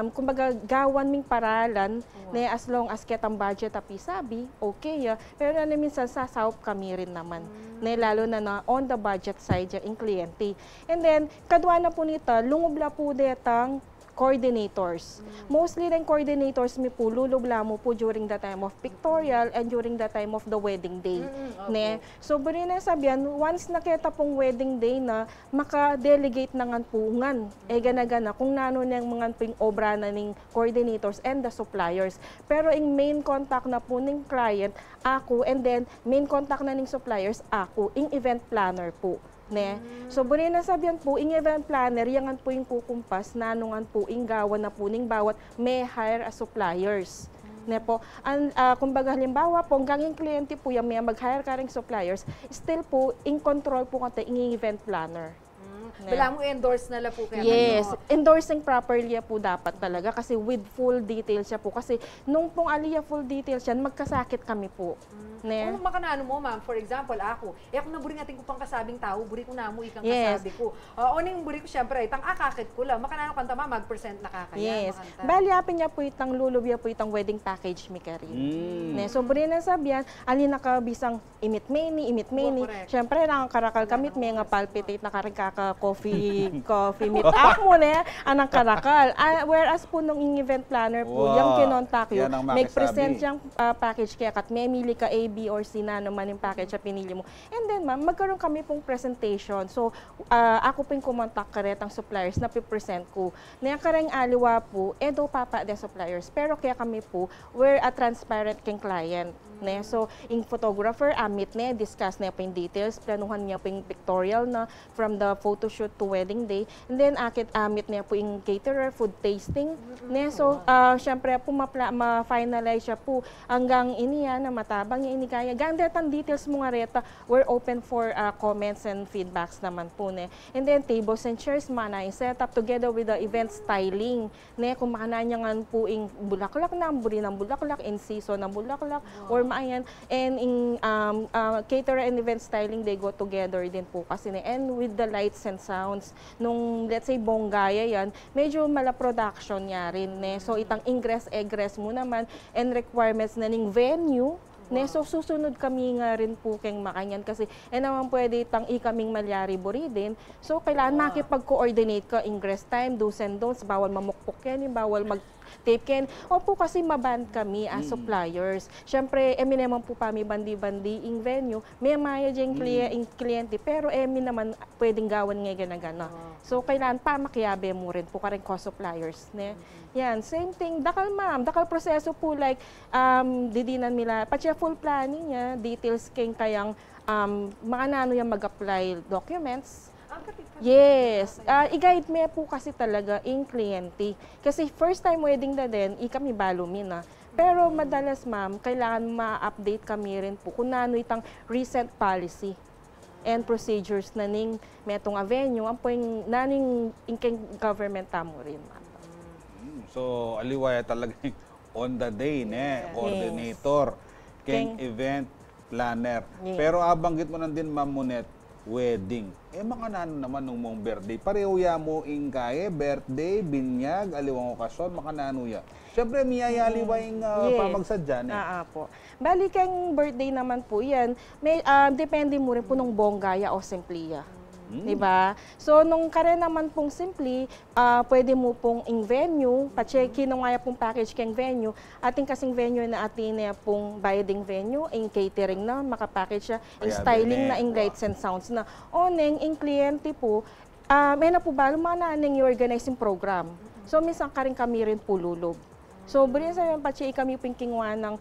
Speaker 13: kumbaga gawan ming paralan, as long as ketang budget api sabi, okay pero na minsan sasawp kami rin naman. Lalo na on the budget side yung kliyente. And then, kadwa na po nito, lungubla po detang coordinators. Mostly rin coordinators mi po lulubla mo po during the time of pictorial and during the time of the wedding day. So bari na sabihan, once nakita pong wedding day na maka-delegate na nga po ngan, gana-gana kung nano niyang mga ping obra na ning coordinators and the suppliers. Pero yung main contact na po ning client, ako, and then main contact na ning suppliers, ako, yung event planner po. So, buni na sabihan po, yung event planner, yangan po yung kukumpas, nanungan po, yung gawan na po, ning bawat may hire as suppliers. Kumbaga halimbawa po, hanggang yung kliyente po, yung may mag-hire ka ring suppliers, still po, in control po kanta yung event planner.
Speaker 3: Wala mo endorse na lang po kaya.
Speaker 13: Yes, endorsing properly po dapat talaga kasi with full details siya po. Kasi nung pong aliya full details yan, magkasakit kami po.
Speaker 3: Kung makanano mo, ma'am, for example, ako, kung naburi natin ko pang kasabing tao, buri ko na mo ikang kasabi ko. Oning buri ko, syempre, itang akakit ko lang. Makanano kanta ma, mag-percent na kakaya.
Speaker 13: Yes. Bali, apin niya po itang lulubya po itang wedding package mi karin. So, buri na sabihan, alin nakabisang imit many. Syempre, nakakarakal kamit, may nga palpitate na karin coffee meet up mo anang karakal. Whereas po nung event planner po, yung kinontak yun, mag-present yung package kaya kat may mili ka A, B, or C na naman yung package na pinili mo. And then ma'am, magkaroon kami pong presentation. So, ako po yung kumontak karet ang suppliers na pipresent ko. Na karang aliwa po, do papa de suppliers. Pero kaya kami po, we're a transparent king client. So, yung photographer, amit discuss na po yung details, planuhan niya po yung pictorial na from the photoshoot to wedding day. And then, amit niya po yung caterer, food tasting. So, syempre po, ma-finalize siya po hanggang iniya na matabang niya inikaya. Ganda ang details mo nga reta, we're open for comments and feedbacks naman po. And then, tables and chairs, set up together with the event styling. Kung makana niya nga po yung bulaklak na, buri ng bulaklak, in season ng bulaklak, or maayan. And in caterer and event styling, they go together din po kasi. And with the lights and sounds, nung let's say bonggaya yan, medyo mala production niya rin. So itang ingress-egress mo naman and requirements na ning venue. So susunod kami nga rin po keng makanyan kasi naman pwede itang ikaming malyari buri din. So kailangan makipag-coordinate ka ingress time, do's and don'ts, bawal mamukpok yan, bawal tape ken opo kasi maband kami as suppliers. Syempre emi naman po kami bandi-bandi ing venue, may maya diyang kliyente pero emi naman pwedeng gawan nga gana-gana. So kailangan pa makiyabe mo rin po kareng co-suppliers ne. Yan, same thing dakal ma'am, dakal proseso po like didinan nila patya full planning niya, details king kayang mga nano yung mag-apply documents. Yes. I-guide me po kasi talaga in kliyente. Kasi first time wedding na din, kami balumin na. Pero madalas ma'am, kailangan ma-update kami rin po kung ano itang recent policy and procedures na ning metong venue, ang po yung naning government tamo rin ma'am.
Speaker 4: So, aliwaya talaga on the day, coordinator, king event planner. Pero abanggit mo nandin, Ma'am Monet, wedding. Makanano naman nung mong birthday. Pareho ya mo ingkaye, birthday, binyag, aliwang okasyon, makanano ya. Siyempre, miyayaliwa yung pamagsadyan.
Speaker 13: Po. Bali kang birthday naman po yan, may, depende mo rin po nung bonggaya o simpliya. Diba? So, nung kare naman pong simply, pwede mo pong in-venue, pa-check-in nung nga pong package keng venue, ating kasing venue na atin na pong bayading venue, in catering na, makapackage siya, in styling na, in lights and sounds na. Oneng, in kliyente po, may na po ba, lumananing yung organizing program. So, minsan ka rin kami rin pululog. So, bali sa yung patsi kami pingkingwa ng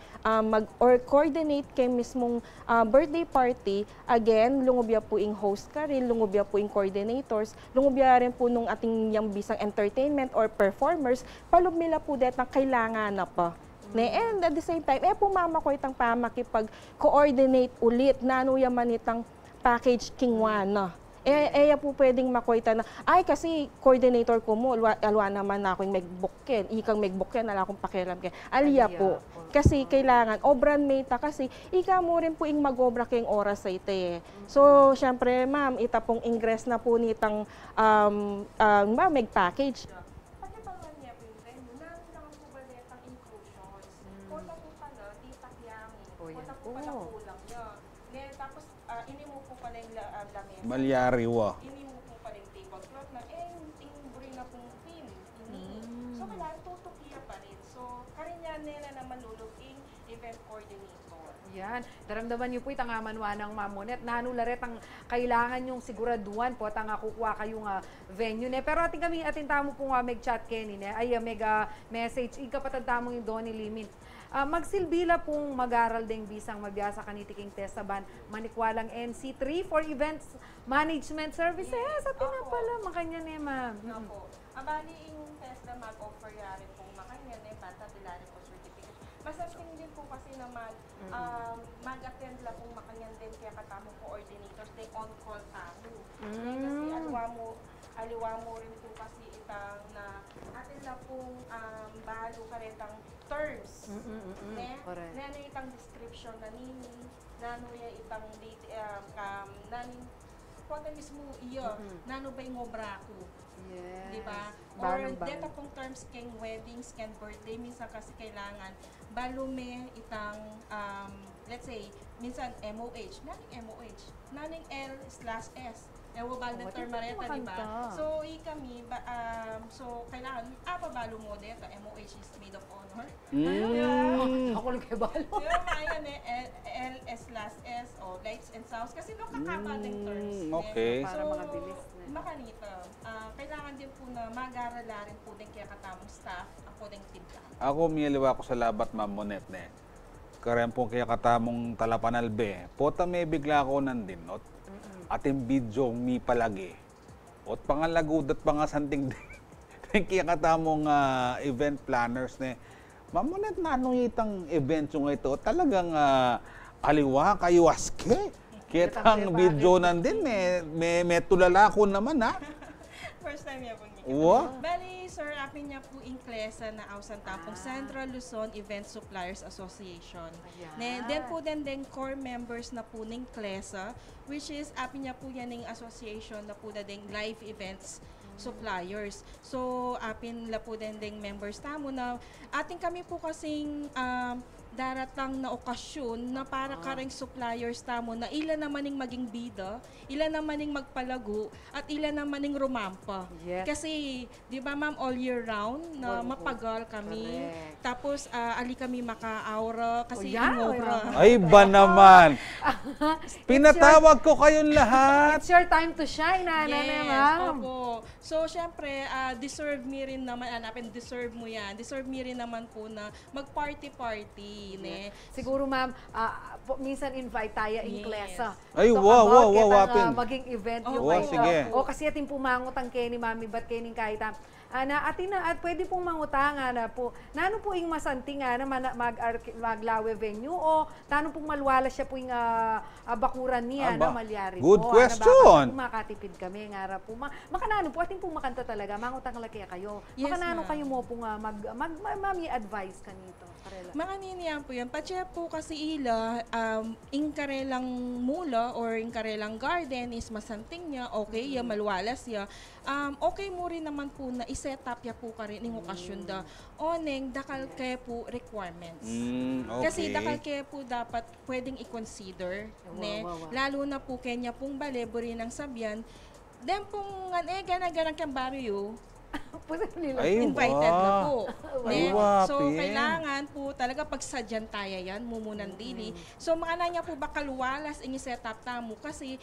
Speaker 13: coordinate kay mismong birthday party. Again, lungobya po yung host ka rin, lungobya po yung coordinators, lungobya rin po nung ating yung bisang entertainment or performers, palumila po dahil na kailangan na pa. And at the same time, pumama ko itang pamakipag-coordinate ulit na ano yaman itang package kingwa na. Po pwedeng makoita na, ay kasi coordinator ko mo, alwa naman na akong mag-bookken, ikang mag-bookken, ala akong pakialam ken. Aliya po. Kasi kailangan, obran meta kasi, ika mo rin po ing mag-obra kayong oras sa ite. So, syempre ma'am, ita pong ingress na po nitang mag-package.
Speaker 4: Malyari wa.
Speaker 13: Ini mo po pala yung tablecloth na, buri na pong team. So, kailangan tutukiya pa rin. So, karinyan nila na maluluging event coordinator.
Speaker 3: Yan. Daramdaman niyo po itang manwa ng Mamonet. Nanularet ang kailangan yung siguraduhan po at ang kukuha kayong venue. Pero ating tamo po nga mag-chat Kenny. Ay, mega message. Ikapatad tamong yung Donnie Limit. Magsilbila pong mag-aral ding bisang mabiyasa kanitiking testaban manikwalang NC3 for events management services. At na pala makanya ne ma'am.
Speaker 13: Opo. Abali yung TESDA mag-offer yari pong makanya ne bata dilari po certificate. Basta din po kasi na mag-attend lang pong makanyan din kaya katamong coordinators they on call tayo. Kasi aliwa mo rin po kasi itang na atin na pong balo karetang terms. Nano itang description na nini, nano itang nanin, kung mismo iyo, nano ba yung obra ko?
Speaker 3: Yes.
Speaker 13: Diba? Or dito pong terms keng weddings, keng birthday, minsan kasi kailangan, balume itang, let's say, minsan MOH, naning MOH, naning L/S. Ewo bag na term mareta, diba? So, kami, so, kailangan, pabalo mo dito, MOH is maid of honor.
Speaker 3: Ako lang kayo balo.
Speaker 13: Pero mayan L/S o lights and sounds, kasi no kakabaling terms.
Speaker 4: Okay.
Speaker 3: Para makabilis na.
Speaker 13: Makanito, kailangan din po na mag-arala rin po din kaya katamong staff, ako din timka.
Speaker 4: Ako, miyaliwa ko sa labat, Ma'am Monet, ne. Karen po kaya katamong talapanalbe. Pota may bigla ko nandin, not? Ating video mi palagi. Ot pangalagud at pangasanting din kaya katamong event planners ne. Ma'am Monet, na anong itang event yung ito? Talagang aliwa kayo aske. Kitang video nandin, may tulala ko naman ha.
Speaker 13: First time niya po niya.
Speaker 4: What?
Speaker 13: Bali, sir, apin niya po in klesa na ausan tapong Central Luzon Event Suppliers Association. Then po din core members na po ng klesa, which is apin niya po yan ng association na po na ding live events suppliers. So, apin la po din members tamo na ating kami po kasing daratang na okasyon na para kareng suppliers tamo na ilan naman yung maging bida, ilan naman yung magpalago, at ilan naman yung rumampa.
Speaker 3: Yes.
Speaker 13: Kasi, di ba ma'am, all year round na mapagal kami.
Speaker 3: Correct.
Speaker 13: Tapos, ali kami maka-aura kasi
Speaker 3: Oh, yeah.
Speaker 13: ingobra.
Speaker 4: Ay ba naman? Pinatawag ko kayong lahat.
Speaker 3: It's your time to shine, Ana na, ma'am.
Speaker 13: Opo. So, syempre, deserve me rin naman, deserve mo yan. Deserve me rin naman po na mag-party-party. Ne?
Speaker 3: Siguro, ma'am, minsan invite tayo in klasa.
Speaker 4: Ay, wow, wapin.
Speaker 3: Maging event yung
Speaker 4: sige.
Speaker 3: O kasi ating pumangot ang Kenny, mami, ba't Kenny kahit at pwede pong mangutangan na po, nano po yung masanting na maglawe venue o tano pong malwala siya po yung bakuran niya na malyari
Speaker 4: good
Speaker 3: po.
Speaker 4: question.
Speaker 3: Makatipid kami, ngara po. Makanano po, ating pong makanta talaga, mangutang laki kayo.
Speaker 13: Yes,
Speaker 3: makanano kayo mo pong mami advice kanito.
Speaker 13: Manganiniyan po yan. Pache po kasi ila, in karelang mula or in karelang garden is masanting niya, okay, ya malwalas ya. Okay mo rin naman po na iset up ya po ka rin ng okasyon da. Oneng, dakal kaya po requirements.
Speaker 4: Okay.
Speaker 13: Kasi dakal kaya po dapat pwedeng i-consider. Lalo na po kanya pong balebo rin ng sabyan. Then pong gana-gana kang baryo, invited na po. So, kailangan po talaga pagsadyan tayo yan, mumunan dili. So, maana niya po bakalwalas ingi setup tamo kasi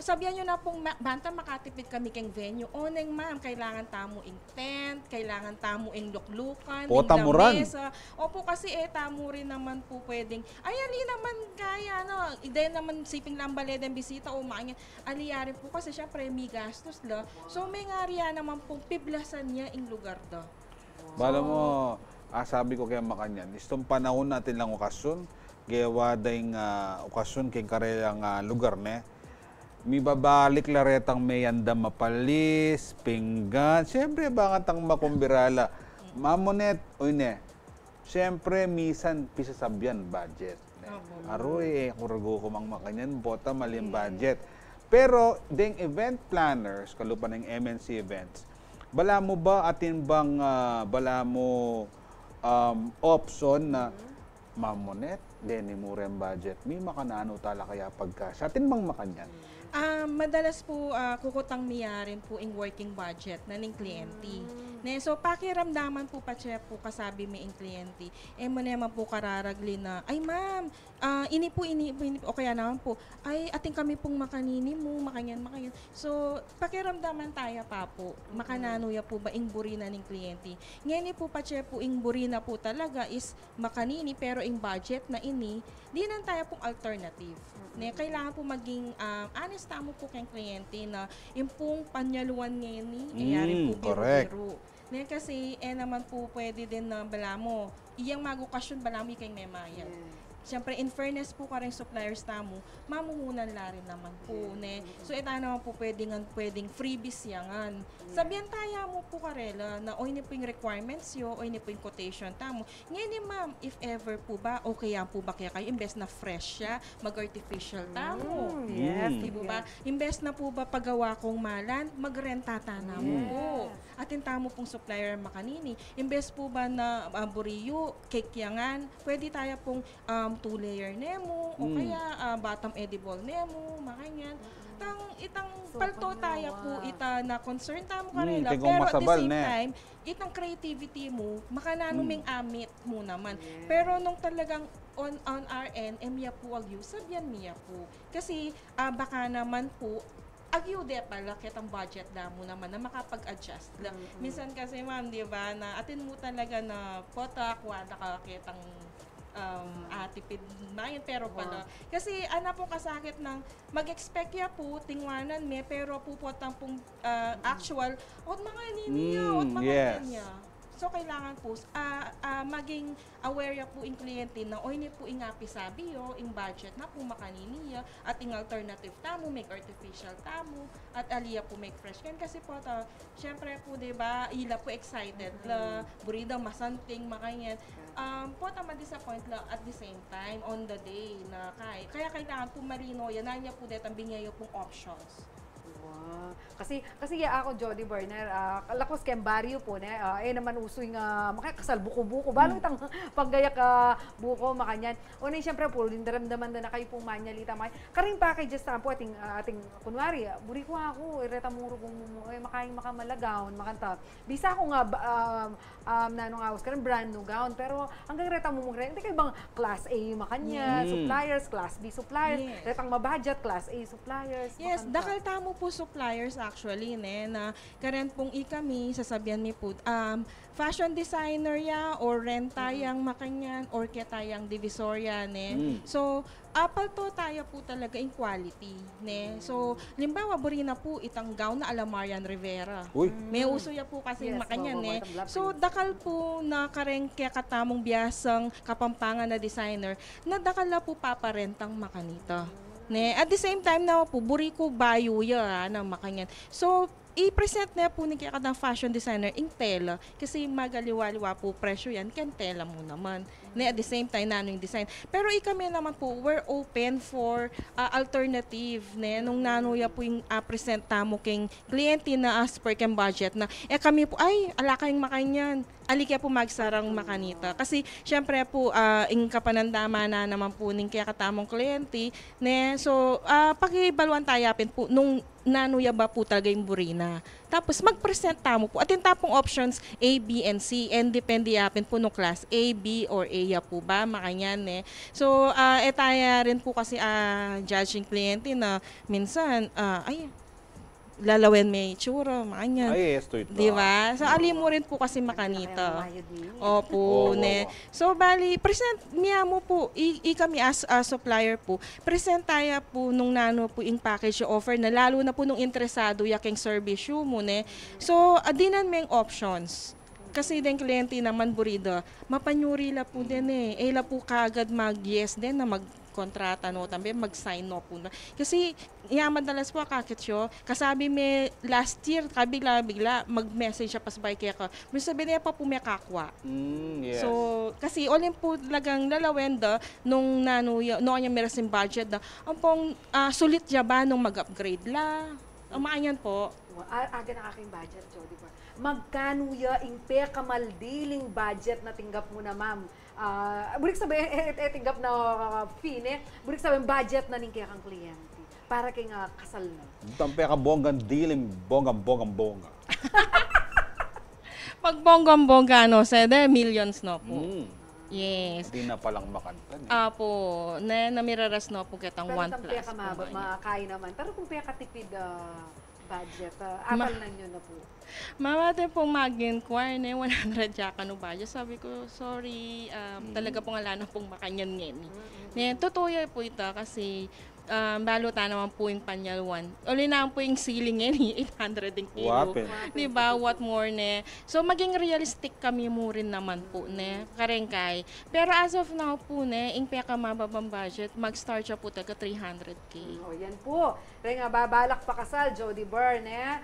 Speaker 13: sabihan nyo na pong banta makatipid kami keng venue. Oneng ma'am, kailangan tamo ing tent, kailangan tamo ing luklukan, ing lamesa. Opo kasi tamo rin naman po pwedeng, ali naman kaya, ide naman siping lambaled ang bisita o maanyan. Aliyari po kasi syempre may gastos la. So, may ngariya naman pong piblasan niya ing lugar da.
Speaker 4: Bala mo, sabi ko kaya makanyan, istong panahon natin lang okasyon, gawa dahing okasyon kay karelang lugar ne. Mi babalik laretang may andam mapalis, pinggan, siyempre bangatang makumbirala. Mamonet, ne, siyempre misan pisasabyan budget. Aroy, kurago ko mang makanyan, bota maling budget. Pero, ding event planners, kalupan ng MNC events, bala mo ba atin bang bala mo option na mamonet, deni mo rin budget, may makanano tala kaya pagka sa atin bang makanyan?
Speaker 13: Madalas po kukutang miya rin po in working budget na ning kliyente. So pakiramdaman po po kasabi may in kliyente. Mo naman po kararagli na, ay ma'am, ini po, o kaya naman po, ay ating kami pong makanini mo, makanyan. So pakiramdaman tayo pa po, makanano ya po ba ing burina ning kliyente. Ngayon po po ing burina po talaga is makanini pero ing budget na ini, di nan tayo pong alternative. Kailangan po maging honest tamo po kayong kliyente na yung pong panyaluan ngayon ayari po biro-biro. Kasi naman po pwede din na bala mo, iyang magukasyon bala mo kayong memayad. Siyempre, in fairness po ka rin suppliers tamo, mamumunan la rin naman po. So, ito naman po pwedeng freebies yangan. Sabihan tayo mo po karela na o ini po yung requirements yo, o ini po yung quotation tamo. Ngayon ma'am, if ever po ba, okay yan po ba kaya kayo, imbes na fresh siya, mag-artificial tamo.
Speaker 3: Yes.
Speaker 13: Diba ba? Imbes na po ba pagawa kong malan, magrentata na mo po. Atin tamo pong supplier makanini. Imbes po ba na buriyo, cake yangan, pwede tayo pong 2-layer nemo o kaya bottom edible nemo, makanyan. Itang palto tayo po na concern tamo karela. Pero at the same time, itang creativity mo, makanano ming amit mo naman. Pero nung talagang on our end, miya po agyo, sabyan miya po. Kasi baka naman po, agyo de pala kitang budget na mo naman na makapag-adjust lang. Minsan kasi ma'am, di ba, na atin mo talaga na potak, wala ka kitang atipid na yun, pero pala. Kasi po kasakit ng mag-expect ya po, tingwanan me, pero pupotang pong actual, mga niniya, mga niya. So, kailangan po, maging aware ya po yung kliyente na, o hindi po ingapi sabi yo, yung budget na po makaniniya, at yung alternative tamo, make artificial tamo, at aliya po make fresh can. Kasi po, syempre po, diba, ila po excited la, burida masanting, makanyan. Po, ma-disappoint la at the same time, on the day na kaya kailangan po marino, yan na niya po detang binyayo pong options.
Speaker 3: Kasi ako, Jody Berner, lakwas kem baryo po, naman usoy nga, makakasal buko-buko, balo itang paggayak buko, makanyan. O na siyempre po, lindaramdaman na kayo pong manyalita, karing packages na po ating kunwari, buri ko ako, ireta muro kung makaing makamalagaon, makanta. Bisa ko nga, nanong awas ka rin, brand new gown, pero hanggang reta mo mong hindi kayo bang class A makanya, suppliers, class B suppliers, retang mabudget, class A suppliers.
Speaker 13: Yes, dakal tamo po suppliers actually, na karen pong ikami, sasabihan mi po, fashion designer ya, or renta yang makanyan, or ketayang divisoria, So, apal to tayo po talaga in quality, So, limbawa, buri na po itang gown na ala Marian Rivera. May uso ya po kasi makanyan, So, dakal po na kareng kaya katamong biyasang kapampangan na designer, na dakal na po paparentang makanita. At the same time na po, buri ko bayo ya na makanyan. So, i-present na po ni kaya kadang fashion designer in tela kasi magaliwa-liwa po presyo yan, kan tela mo naman. At the same time, nano yung design. Pero kami naman po, we're open for alternative. Nung nano ya po yung present tamo king kliyente na as per kem budget na, kami po, ay, ala kayong makanyan. Ali kaya po magsarang makanita. Kasi, syempre po, yung kapanandama na naman po ning kaya katamong kliyente. So, pakibaluan tayapin po, nung nanuya ba po talaga yung burina. Tapos, mag-present tamo po. At yung tapong options, A, B, and C. And depende yapin po no class A, B, or A ya po ba, makanyan So, etaya rin po kasi judging kliyente na minsan, lalawin may tsura, makanyan. Diba? So, ali mo rin po kasi makanita. Opo, So, bali, present niya mo po, kami as supplier po, present tayo po nung nano po yung package offer na lalo na po nung interesado yaking service mo, So, adinan may options. Kasi din kliyente naman burida, mapanyuri la po din la po kagad mag-yes din na kontrata tambe mag-sign po na. Kasi yaman dalas po kakityo, kasabi may last year kabigla mag-message siya pasbay kaya ka. May sabi niya pa po may kakwa.
Speaker 4: Yes.
Speaker 13: So kasi olin po lagang lalawenda nung nanuya no kanya merasin budget na ampong sulit ya ba nung mag-upgrade la. Maanyan po.
Speaker 3: Aga na aking budget, Jody. Magkano ya yung pekamaldiling budget na tinggap mo na, ma'am? Bulik sabihin, tinggap na fee, bulik sabihin, budget na ning kaya kang kliyente. Para kay nga kasal na.
Speaker 4: Ang pekabonggang diling, bonggang-bonggang-bongga.
Speaker 13: Pag bonggang-bongga, millions po. Yes.
Speaker 4: Hindi na palang makanta.
Speaker 13: Apo, namiraras po kitang 1 plus.
Speaker 3: Pero itang makakain naman. Pero kung pekatipid budget, apal na nyo na po.
Speaker 13: Mamate pong mag-inquire 100 jaka no budget. Sabi ko, sorry, talaga pong ala na pong makanyan ngayon. Totoo po ito kasi balutan naman po yung panyalwan. Uli na po yung ceiling ngayon, 800 din kilo. Diba? What more So, maging realistic kami mo rin naman po, karengkay. Pero as of now po, yung peka mababang budget, mag-start siya po taga 300K.
Speaker 3: Yan po. Renga, babalak pa kasal, Jody Byrne,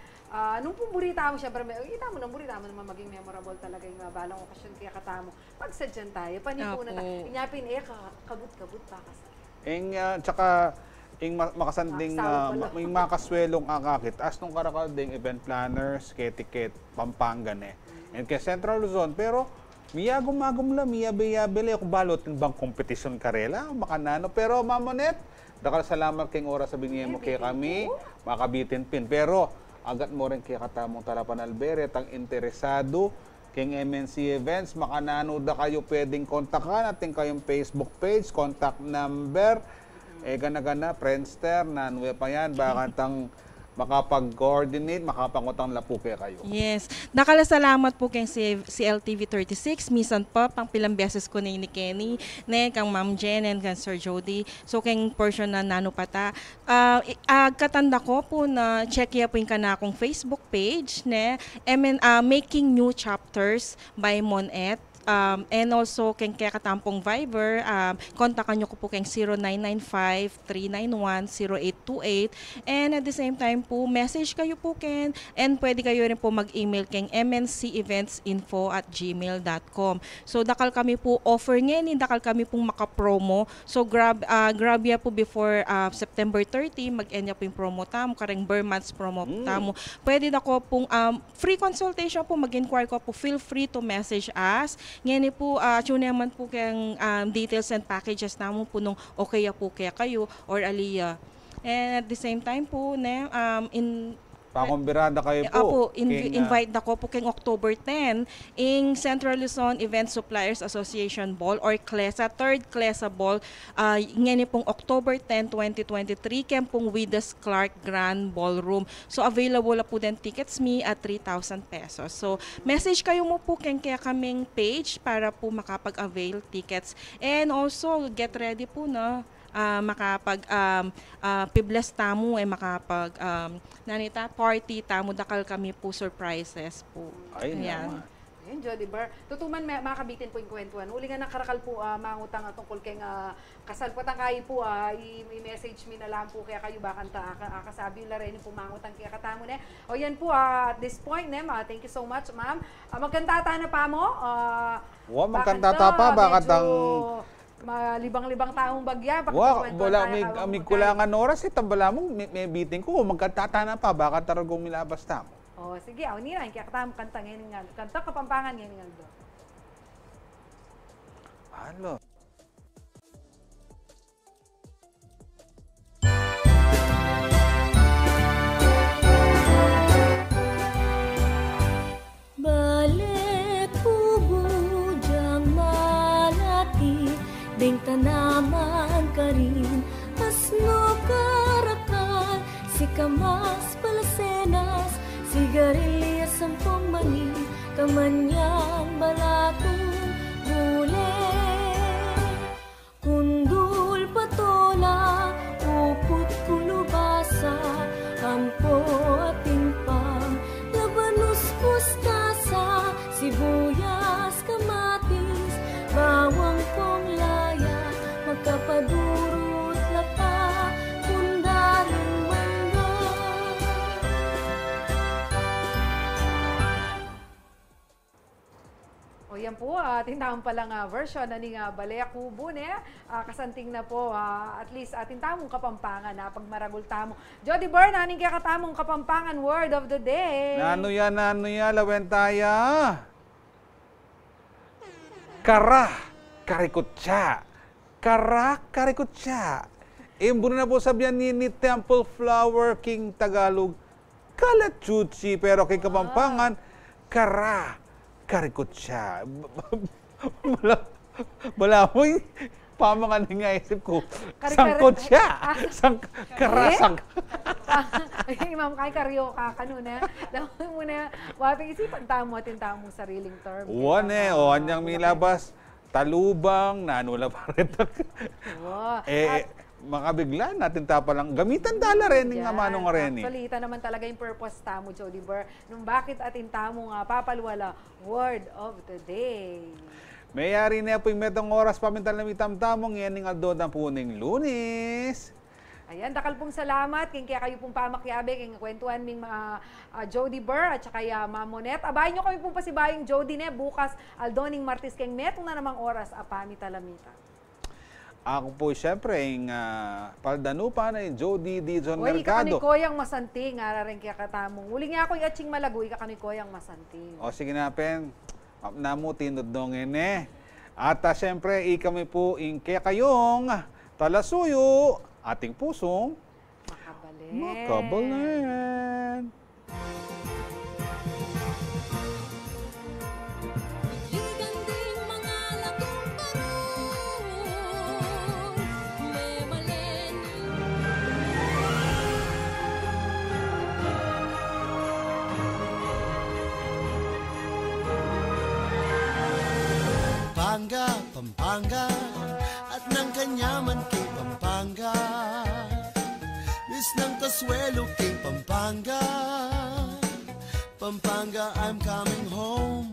Speaker 3: nung pumburita mo, syempre, kita mo naman maging memorable talaga yung balang okasyon kaya katamo. Pagsadyan tayo, panipunan na. Inyapin, kabut-kabut pa kasal.
Speaker 4: Tsaka, makasanding may makaswelong akakit as nung karakalding event planners ketiket Pampanga and kay Central Luzon pero miyagum-magum la miyabe-yabe kung balot bang competition karela makanano pero mamonet dakal salamat king oras sa bingay mo kay kami makabitin pin pero agat mo rin kay katamong Tarapan Alberet ang interesado king MNC Events makanano da kayo pwedeng kontakan ating kayong Facebook page contact number gana-gana, Friendster, nanwe pa yan, bakantang makapag-coordinate, makapangutang lapuke kayo.
Speaker 13: Yes. Nakala salamat po kay CLTV 36. Minsan pa, pang pilang beses ko ni Kenny, kang Ma'am Jen, and kang Sir Jody. So, kang portion na nano pata. Katanda ko po na check ya po yung kanakong Facebook page, Making New Chapters by Monet. and also keng kaya katampong Viber, kontakan nyo ko po keng 0995-391-0828, and at the same time po, message kayo po ken, and pwede kayo rin po mag-email keng mnceventsinfo@gmail.com. So dakal kami po offer ngayon, dakal kami pong makapromo. So grab ya po before September 30, mag-end ya po yung promo tamo, kareng ber months promo tamo. Pwede na ko pong free consultation po, mag-inquire ko po, feel free to message us. Ngayon po, tune naman po kayang details and packages namo po nung okay ya po kaya kayo or Aliyah. And at the same time po,
Speaker 4: pakumbirada kayo po.
Speaker 13: Invite na ko po keng October 10 in Central Luzon Event Suppliers Association Ball or CLESA, 3rd CLESA Ball. Ngayon pong October 10, 2023, kem pong Widas Clark Grand Ballroom. So available na po din tickets at 3,000 pesos. So message kayo mo po keng kaya kaming page para po makapag-avail tickets. And also get ready po na piblas tamo makapag nanita party tamo, dakal kami po surprises po.
Speaker 4: Ay,
Speaker 3: Ayan, Jody Bar. Tutuman makabitin po yung kwentuhan. Uli nga nakarakal po mangutang tungkol keng kasal po kayo po i-message mi na lang po kaya kayo bakanta kasabi yung larin po mangutang kaya katamo na. O yan po at this point thank you so much ma'am. Magkantata na pa mo.
Speaker 4: Magkantata pa bakit ang
Speaker 3: malibang-libang taong bagya.
Speaker 4: Wala may kulangan oras bala mo may biting ko magkatatana pa baka taragong milabas tamo.
Speaker 3: Sige, nila kaya katamo kanta ngayon nga. Kanta Kapampangan ngayon nga do.
Speaker 4: Ano?
Speaker 14: Balik kubo jang malati ding tanaman ka rin, asno karakan, si kamas palasenas, sigarilya sampung mani, kamanyang balatong huli. Kundul patola, uput kulubasa, ampo at tingpang, labanus pustasa, sibuyas kamatis, bawang kong magkapadurot lapa, kundaring mangga.
Speaker 3: Yan po, tintahon palang version na ni Balea Kubo kasanting na po, at least tintamong Kapampangan pag maragul tamo. Jody Bar, naning kaya katamong Kapampangan word of the day.
Speaker 4: Nano ya, lawentaya. Karikutsa. Karikutsa. Imbun na po sabihan ni Temple Flower King Tagalog, Kalatchutsi, pero kay Kapampangan, karikutsa. Wala mo yung pamangan nga isip ko. Sangkotsa.
Speaker 3: Ma'am, kay karyoka ka nun Dapat mo na, waping isipan tamo sariling term.
Speaker 4: Anyang milabas, talubang, nanula pa rin. Makabigla natin tapalang gamitan dala rin ng manong rin.
Speaker 3: Actually, ito naman talaga yung purpose tamo, Jody Bar. Nung bakit atin tamo papalwala, word of the day.
Speaker 4: Mayari na po yung metong oras pamintal na mitamtamong yan ng aldod ng puning Lunes.
Speaker 3: Ayan, dakal pong salamat. Kaya kayo pong pamakyabe, kaya kwentuhan ming mga Jody Bar at saka Ma'am Monet. Abayin nyo kami pong pasibayong Jody bukas, aldoning Martis, kaya metong na namang oras, apami talamita.
Speaker 4: Ako po siyempre yung paldanupa na yung Jody Dizon Mercado.
Speaker 3: Ika koyang masanting, rin kaya katamong. Uli nga ako yung atsing malago, ika koyang masanting.
Speaker 4: Sige na, Pen. Namutin dodongin At siyempre, kami po yung kaya kayong talasuyo, ating pusong makabalin.
Speaker 1: Pampanga, at ng kanyaman kay Pampanga. Miss ng Kasuelo kay Pampanga. Pampanga, I'm coming home.